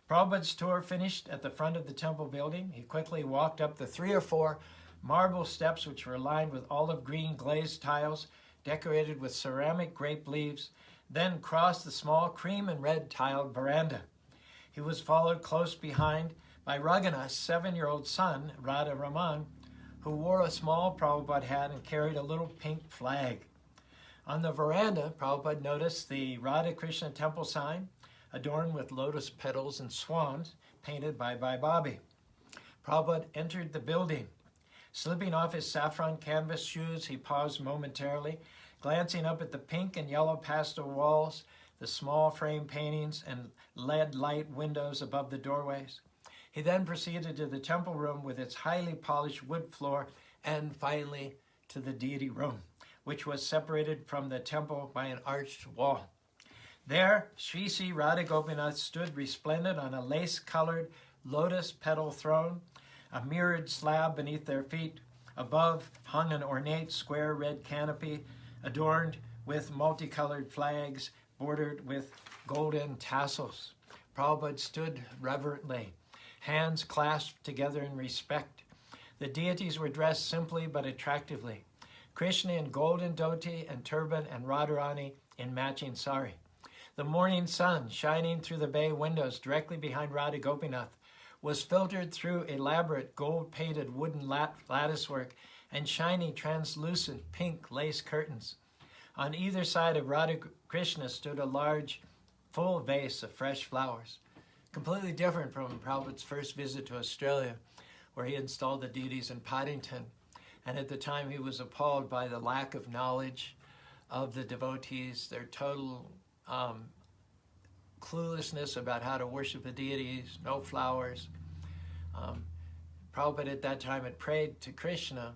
Prabhupada's tour finished at the front of the temple building. He quickly walked up the 3 or 4 marble steps which were lined with olive green glazed tiles decorated with ceramic grape leaves, then crossed the small cream and red tiled veranda. He was followed close behind by Raghunat's 7-year-old son, Radha Raman, who wore a small Prabhupada hat and carried a little pink flag. On the veranda, Prabhupada noticed the Radha Krishna temple sign, adorned with lotus petals and swans, painted by Bhai Bobby. Prabhupada entered the building. Slipping off his saffron canvas shoes, he paused momentarily, glancing up at the pink and yellow pastel walls, the small frame paintings and LED light windows above the doorways. He then proceeded to the temple room with its highly polished wood floor, and finally to the deity room, which was separated from the temple by an arched wall. There, Sri Sri Radha Gopinath stood resplendent on a lace-colored lotus petal throne, a mirrored slab beneath their feet. Above hung an ornate square red canopy adorned with multicolored flags bordered with golden tassels. Prabhupada stood reverently, hands clasped together in respect. The deities were dressed simply but attractively. Krishna in golden dhoti and turban, and Radharani in matching sari. The morning sun, shining through the bay windows directly behind Radha Gopinath, was filtered through elaborate gold-painted wooden latticework and shiny translucent pink lace curtains. On either side of Radha Krishna stood a large, full vase of fresh flowers, completely different from Prabhupada's first visit to Australia, where he installed the deities in Paddington. And at the time, he was appalled by the lack of knowledge of the devotees, their total cluelessness about how to worship the deities, no flowers. Prabhupada at that time had prayed to Krishna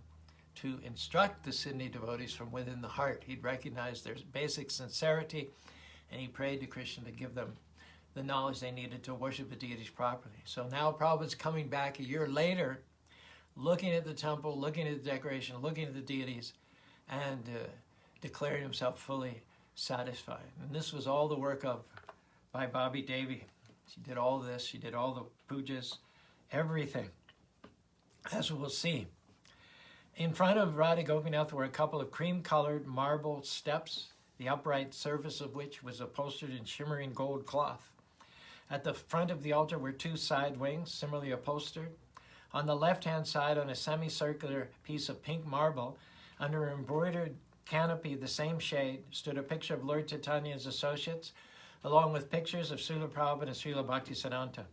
to instruct the Sydney devotees from within the heart. He'd recognized their basic sincerity, and he prayed to Krishna to give them the knowledge they needed to worship the deities properly. So now Prabhupada's coming back a year later, looking at the temple, looking at the decoration, looking at the deities, and declaring himself fully satisfied. And this was all the work of by Bobby Devi. She did all this. She did all the pujas, everything, as we'll see. In front of Radha Gopinath were a couple of cream-colored marble steps, the upright surface of which was upholstered in shimmering gold cloth. At the front of the altar were two side wings, similarly upholstered. On the left-hand side, on a semicircular piece of pink marble, under an embroidered canopy the same shade, stood a picture of Lord Chaitanya's associates, along with pictures of Srila Prabhupada and Srila Bhaktisiddhanta.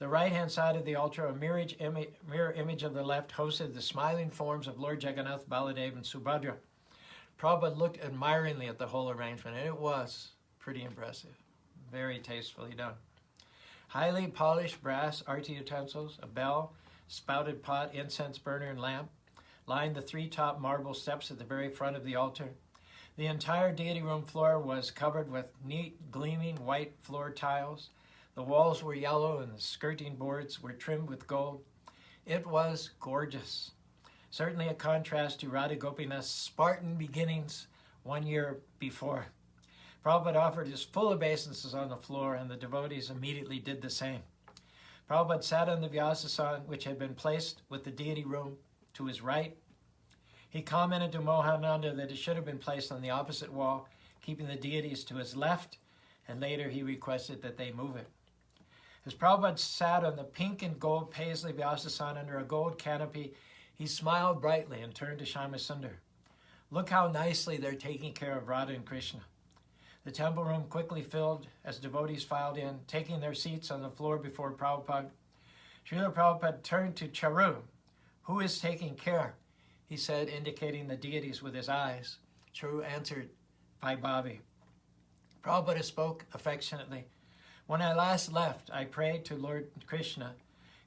The right-hand side of the altar, a mirror image of the left, hosted the smiling forms of Lord Jagannath, Baladev, and Subhadra. Prabhupada looked admiringly at the whole arrangement, and it was pretty impressive, very tastefully done. Highly polished brass arti utensils, a bell, spouted pot, incense burner, and lamp lined the three top marble steps at the very front of the altar. The entire deity room floor was covered with neat, gleaming white floor tiles. The walls were yellow and the skirting boards were trimmed with gold. It was gorgeous. Certainly a contrast to Radha Gopinath's Spartan beginnings 1 year before. Prabhupada offered his full obeisances on the floor, and the devotees immediately did the same. Prabhupada sat on the Vyasasana, which had been placed with the deity room to his right. He commented to Mohananda that it should have been placed on the opposite wall, keeping the deities to his left, and later he requested that they move it. As Prabhupada sat on the pink and gold paisley Vyasasana under a gold canopy, he smiled brightly and turned to Shyamasundar. Look how nicely they're taking care of Radha and Krishna. The temple room quickly filled as devotees filed in, taking their seats on the floor before Prabhupada. Srila Prabhupada turned to Caru. Who is taking care? He said, indicating the deities with his eyes. Caru answered, Bhai Bobby. Prabhupada spoke affectionately. When I last left, I prayed to Lord Krishna,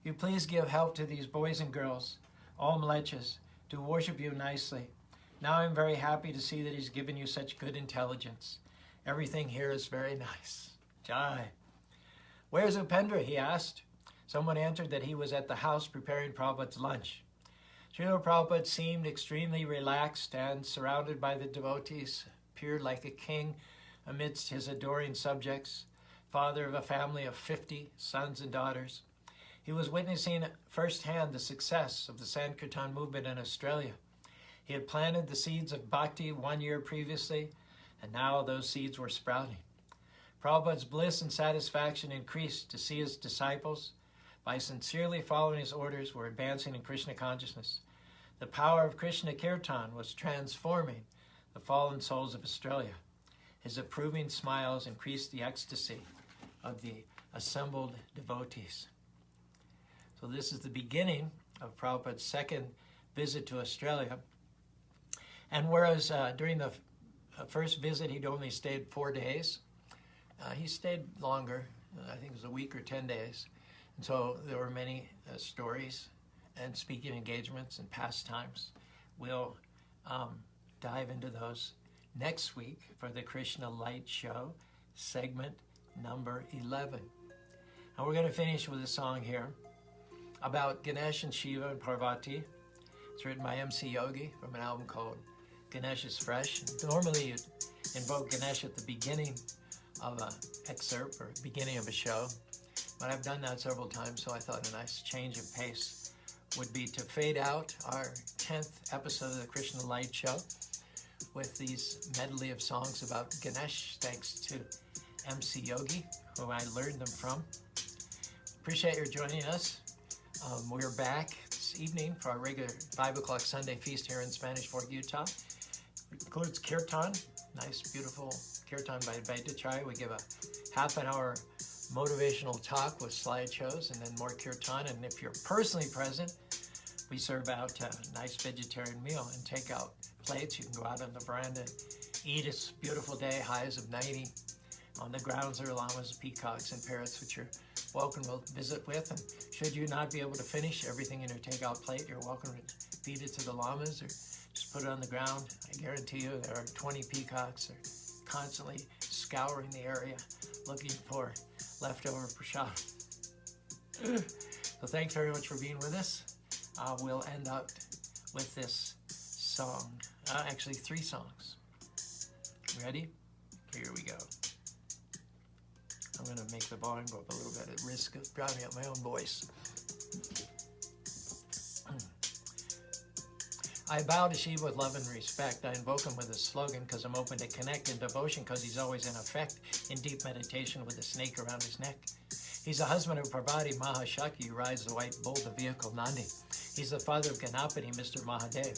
you please give help to these boys and girls, all mlechas, to worship you nicely. Now I'm very happy to see that he's given you such good intelligence. Everything here is very nice. Jai. Where's Upendra? He asked. Someone answered that he was at the house preparing Prabhupada's lunch. Srila Prabhupada seemed extremely relaxed and, surrounded by the devotees, appeared like a king amidst his adoring subjects, father of a family of 50 sons and daughters. He was witnessing firsthand the success of the Sankirtan movement in Australia. He had planted the seeds of bhakti 1 year previously, and now those seeds were sprouting. Prabhupada's bliss and satisfaction increased to see his disciples, by sincerely following his orders, were advancing in Krishna consciousness. The power of Krishna Kirtan was transforming the fallen souls of Australia. His approving smiles increased the ecstasy of the assembled devotees. So this is the beginning of Prabhupada's second visit to Australia. And whereas during the first visit he'd only stayed 4 days, he stayed longer. I think it was a week or 10 days. And so there were many stories and speaking engagements and pastimes. We'll dive into those next week for the Krishna Lite show, segment number 11. And we're going to finish with a song here about Ganesh and Shiva and Parvati. It's written by MC Yogi from an album called Ganesh is Fresh. Normally you'd invoke Ganesh at the beginning of an excerpt or beginning of a show, but I've done that several times, so I thought a nice change of pace would be to fade out our 10th episode of the Krishna Lite show with these medley of songs about Ganesh, thanks to MC Yogi, who I learned them from. Appreciate your joining us. We're back this evening for our regular 5 o'clock Sunday feast here in Spanish Fork, Utah. It includes kirtan, nice, beautiful kirtan by Vaidacharya. We give a half an hour motivational talk with slideshows and then more kirtan. And if you're personally present, we serve out a nice vegetarian meal and take out plates. You can go out on the veranda, eat. It's a beautiful day, highs of 90. On the grounds there are llamas, peacocks, and parrots, which you're welcome to visit with. And should you not be able to finish everything in your takeout plate, you're welcome to feed it to the llamas or just put it on the ground. I guarantee you there are 20 peacocks. They're constantly scouring the area looking for leftover prasad. So thanks very much for being with us. We'll end up with this song. Actually, 3 songs. Ready? Here we go. I'm going to make the volume go up a little bit at risk of drowning out my own voice. I bow to Shiva with love and respect. I invoke him with a slogan because I'm open to connect, and devotion because he's always in effect, in deep meditation with a snake around his neck. He's the husband of Parvati Mahashakti, who rides the white bull, the vehicle Nandi. He's the father of Ganapati, Mr. Mahadev.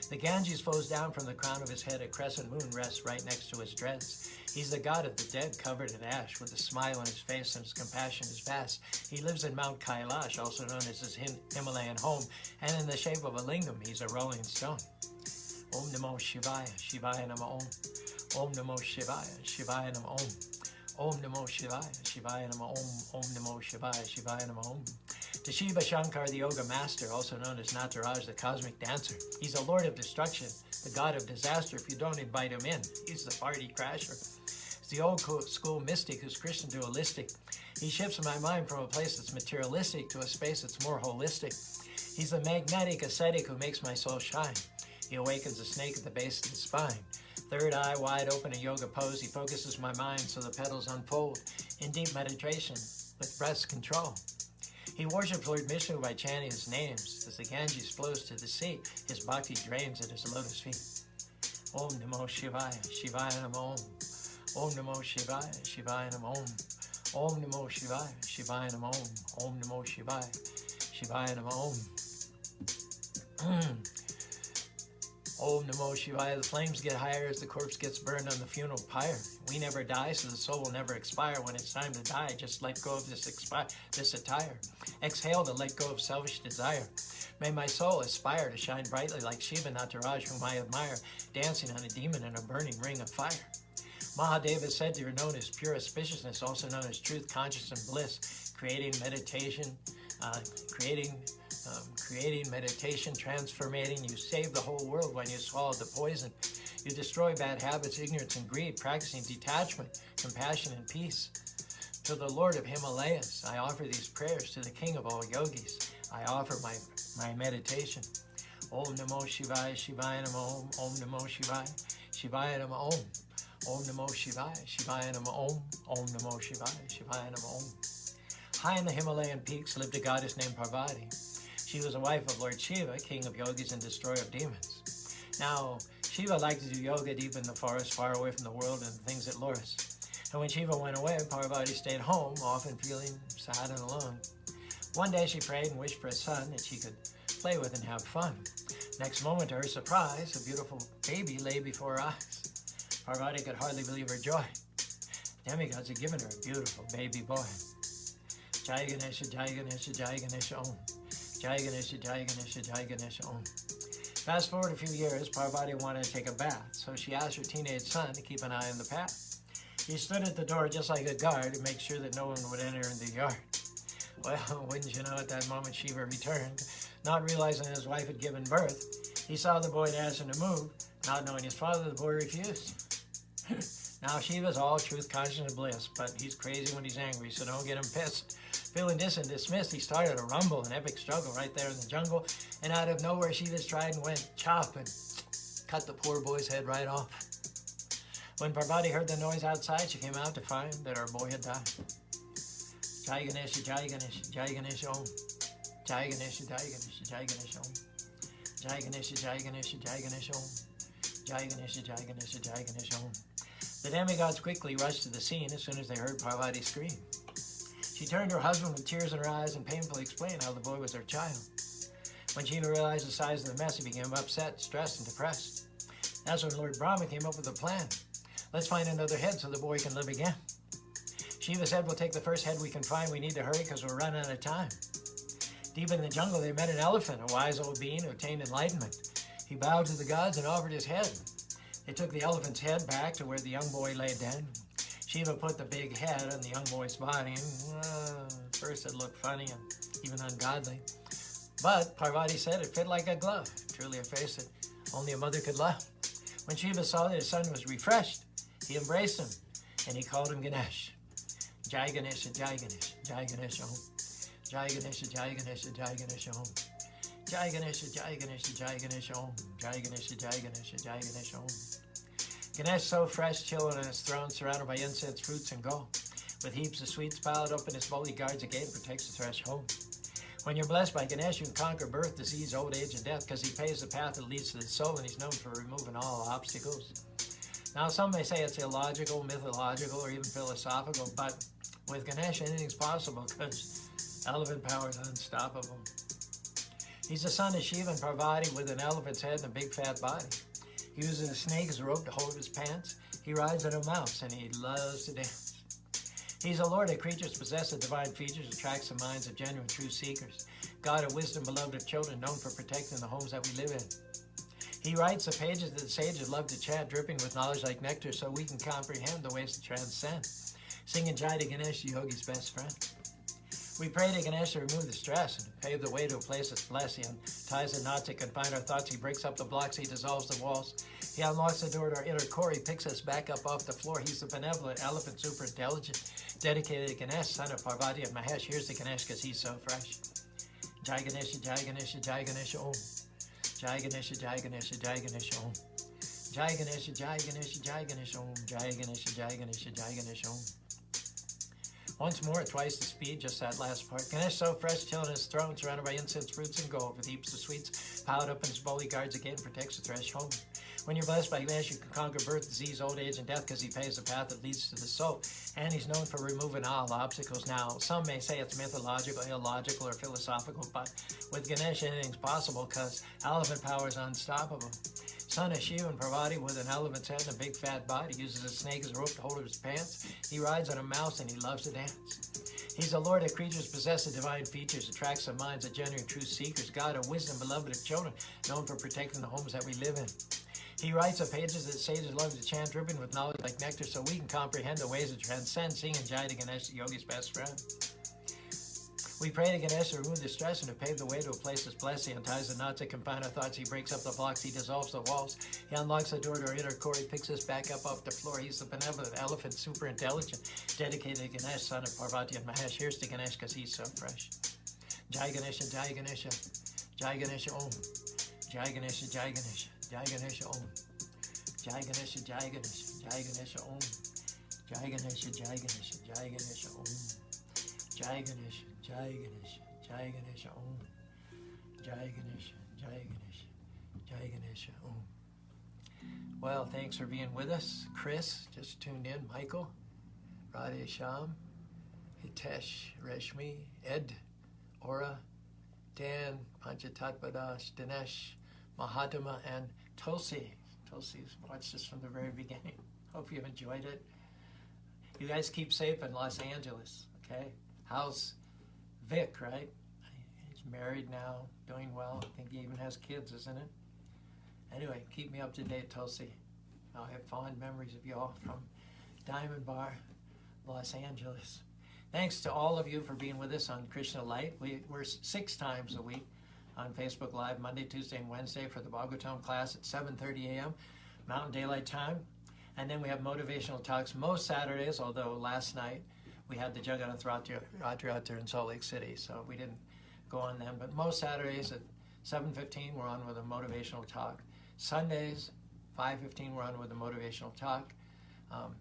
The Ganges flows down from the crown of his head. A crescent moon rests right next to his dreads. He's the god of the dead, covered in ash, with a smile on his face, and his compassion is vast. He lives in Mount Kailash, also known as his Himalayan home, and in the shape of a lingam, he's a rolling stone. Om Namo Shivaya, Shivaya Namo Om. Om Namo Shivaya, Shivaya Namo Om. Om Namo Shivaya, Shivaya Namo Om. Om Namo Shivaya, Shivaya Namo Om. To Shiva Shankar, the yoga master, also known as Nataraj, the cosmic dancer. He's the lord of destruction, the god of disaster. If you don't invite him in, he's the party crasher. He's the old school mystic who's Christian dualistic. He shifts my mind from a place that's materialistic to a space that's more holistic. He's the magnetic ascetic who makes my soul shine. He awakens the snake at the base of the spine. Third eye wide open in yoga pose, he focuses my mind so the petals unfold in deep meditation with breath control. He worships Lord Vishnu by chanting his names. As the Ganges flows to the sea, his bhakti drains at his lotus feet. Om Namo Shivaya, Shivaya Namo Om. Om Namo Shivaya, Shivaya Namo Om. Om Namo Shivaya, Shivaya Namo Om. Om Namo Shivaya, Shivaya Namo Om. Om Namo Shivaya. The flames get higher as the corpse gets burned on the funeral pyre. We never die, so the soul will never expire. When it's time to die, just let go of this attire. Exhale to let go of selfish desire. May my soul aspire to shine brightly like Shiva Nataraj, whom I admire, dancing on a demon in a burning ring of fire. Mahadeva is said to be known as pure auspiciousness, also known as truth, conscience, and bliss, creating meditation, transformating. You save the whole world when you swallow the poison. You destroy bad habits, ignorance, and greed, practicing detachment, compassion, and peace. To the Lord of Himalayas, I offer these prayers. To the King of all yogis, I offer my meditation. Om Namo Shivaya, Shivaya Namo Om. Om Namo Shivaya, Shivaya Namo Om. Om Namo Shivaya, Shivaya Namo Om. Om Namo Shivaya, Shivaya Namo Om. High in the Himalayan peaks lived a goddess named Parvati. She was a wife of Lord Shiva, king of yogis and destroyer of demons. Now, Shiva liked to do yoga deep in the forest, far away from the world and the things that lure us. And when Shiva went away, Parvati stayed home, often feeling sad and alone. One day she prayed and wished for a son that she could play with and have fun. Next moment, to her surprise, a beautiful baby lay before her eyes. Parvati could hardly believe her joy. Demigods had given her a beautiful baby boy. Jai Ganesha, Jai Ganesha, Jai Ganesha Om. Jai Ganesha, Jai Ganesha, Jai Ganesha Om. Fast forward a few years, Parvati wanted to take a bath, so she asked her teenage son to keep an eye on the path. He stood at the door just like a guard to make sure that no one would enter in the yard. Well, wouldn't you know, at that moment Shiva returned, not realizing his wife had given birth. He saw the boy and asked him to move. Not knowing his father, the boy refused. Now Shiva's all truth, conscience, and bliss, but he's crazy when he's angry, so don't get him pissed. Feeling dismissed, he started a rumble, an epic struggle right there in the jungle, and out of nowhere Shiva's trident went chop and cut the poor boy's head right off. When Parvati heard the noise outside, she came out to find that our boy had died. Jai Ganesha, Jai Ganesha, Jai Ganesha Om. Jai Ganesha, Jai Ganesha, Jai Ganesha Om. Jai Ganesha, Jai Ganesha, Jai Ganesha Om. Jai Ganesha, Jai Ganesha, Jai Ganesha Om. The demigods quickly rushed to the scene as soon as they heard Parvati scream. She turned to her husband with tears in her eyes and painfully explained how the boy was her child. When Shiva realized the size of the mess, he became upset, stressed, and depressed. That's when Lord Brahma came up with a plan. Let's find another head so the boy can live again. Shiva said, we'll take the first head we can find. We need to hurry because we're running out of time. Deep in the jungle, they met an elephant, a wise old being who attained enlightenment. He bowed to the gods and offered his head. They took the elephant's head back to where the young boy lay dead. Shiva put the big head on the young boy's body. At first it looked funny and even ungodly. But Parvati said it fit like a glove. Truly a face that only a mother could love. When Shiva saw that his son was refreshed, he embraced him and he called him Ganesh. Jai Ganesha, Jai Ganesha, Jai Ganesha Om. Jai Ganesha, Jai Ganesha, Jai Ganesha Om. Jai Ganesha, Jai Ganesha, Jai Ganesha Om. Jai Ganesha, Jai Ganesha, Jai Ganesha Om. Ganesh so fresh, chilling on his throne, surrounded by incense, fruits, and gold. With heaps of sweets piled up in his bowl, he guards a gate and protects the threshold. When you're blessed by Ganesh, you can conquer birth, disease, old age, and death, because he paves the path that leads to the soul, and he's known for removing all obstacles. Now, some may say it's illogical, mythological, or even philosophical, but with Ganesh, anything's possible, because elephant power is unstoppable. He's the son of Shiva and Parvati with an elephant's head and a big fat body. He uses a snake as a rope to hold his pants. He rides on a mouse, and he loves to dance. He's a lord of creatures possessed of divine features, attracts the minds of genuine true seekers. God of wisdom, beloved of children, known for protecting the homes that we live in. He writes the pages that the sages love to chant, dripping with knowledge like nectar, so we can comprehend the ways to transcend. Singing Jai to Ganesh, the yogi's best friend. We pray to Ganesh to remove the stress and pave the way to a place that's blessed. He unties the knots that confine our thoughts. He breaks up the blocks. He dissolves the walls. He unlocks the door to our inner core. He picks us back up off the floor. He's the benevolent elephant, super intelligent, dedicated to Ganesh, son of Parvati and Mahesh. Here's to Ganesh because he's so fresh. Jai Ganesha, Jai Ganesha, Jai Ganesha, Om. Jai Ganesha, Jai Ganesha, Jai Ganesha, Om. Jai Ganesha, Jai Ganesha, Jai Ganesha, Om. Jai Ganesha, Jai Ganesha, Jai Ganesha, Om. Once more, twice the speed, just that last part. Ganesh so fresh, chilling his throne, surrounded by incense, fruits, and gold, with heaps of sweets piled up in his bowl. He guards a gate and protects the threshold. When you're blessed by Ganesh, you can conquer birth, disease, old age, and death, because he paves the path that leads to the soul. And he's known for removing all obstacles. Now, some may say it's mythological, illogical, or philosophical, but with Ganesh, anything's possible, because elephant power is unstoppable. Son of Shiva and Parvati with an elephant's head and a big fat body, uses a snake as a rope to hold his pants. He rides on a mouse and he loves to dance. He's a lord of creatures possessed of divine features, attracts the minds of genuine true seekers, God of wisdom, beloved of children, known for protecting the homes that we live in. He writes the pages that sages love to chant, dripping with knowledge like nectar, so we can comprehend the ways to transcend, singing Jai to Ganesh, the yogi's best friend. We pray to Ganesh to remove the stress and to pave the way to a place that's blessed. He unties the knots that confine our thoughts. He breaks up the blocks. He dissolves the walls. He unlocks the door to our inner core. He picks us back up off the floor. He's the benevolent elephant, super intelligent, dedicated to Ganesh, son of Parvati and Mahesh. Here's to Ganesh because he's so fresh. Jai Ganesha, Jai Ganesha, Jai Ganesha, Om. Jai Ganesha, Jai Ganesha, Jai Ganesha, Om. Jai Ganesha, Jai Ganesha, Jai Ganesha, Om. Jai Ganesha, Jai Ganesha, Jai Ganesha, Om. Jai Ganesha, Jai Ganesha, Jai Ganesha, Om. Jai Ganesha, Jai Ganesha, Jai Ganesha, Om. Well, thanks for being with us. Chris just tuned in. Michael, Radhe Sham, Hitesh, Reshmi, Ed, Aura, Dan, Panchatatpadas, Dinesh, Mahatma, and Tulsi. Tulsi's watched this from the very beginning. Hope you've enjoyed it. You guys keep safe in Los Angeles, okay? How's Vic, right? He's married now, doing well. I think he even has kids, isn't it? Anyway, keep me up to date, Tulsi. I have fond memories of y'all from Diamond Bar, Los Angeles. Thanks to all of you for being with us on Krishna Lite. We're 6 times a week on Facebook Live, Monday, Tuesday, and Wednesday for the Bhagavatam class at 7:30 a.m. Mountain Daylight Time. And then we have motivational talks most Saturdays, although last night we had the Jagannath Ratri out there in Salt Lake City, so we didn't go on them. But most Saturdays at 7:15 we're on with a motivational talk. Sundays, 5:15 we're on with a motivational talk.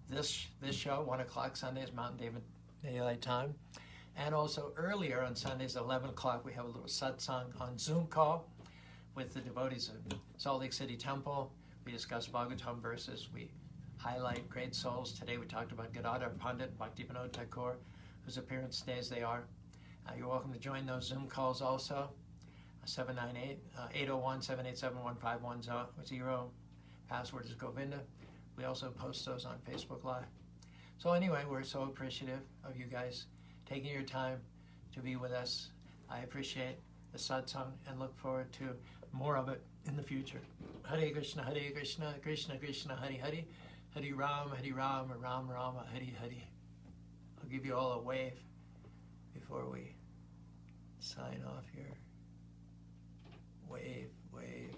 This show, 1 o'clock Sundays, Mountain Daylight Time. And also earlier on Sundays at 11 o'clock, we have a little satsang on Zoom call with the devotees of Salt Lake City Temple. We discuss Bhagavatam verses. We highlight great souls. Today we talked about Gadadhar Pandit, Bhaktivinoda Thakur, whose appearance days they are. You're welcome to join those Zoom calls also. 801-787-1510. Password is Govinda. We also post those on Facebook Live. So anyway, we're so appreciative of you guys taking your time to be with us. I appreciate the satsang and look forward to more of it in the future. Hare Krishna, Krishna Krishna, Hare Hare, Hare Rama, Ram Rama, Hare Hare. I'll give you all a wave before we sign off here. Wave, wave.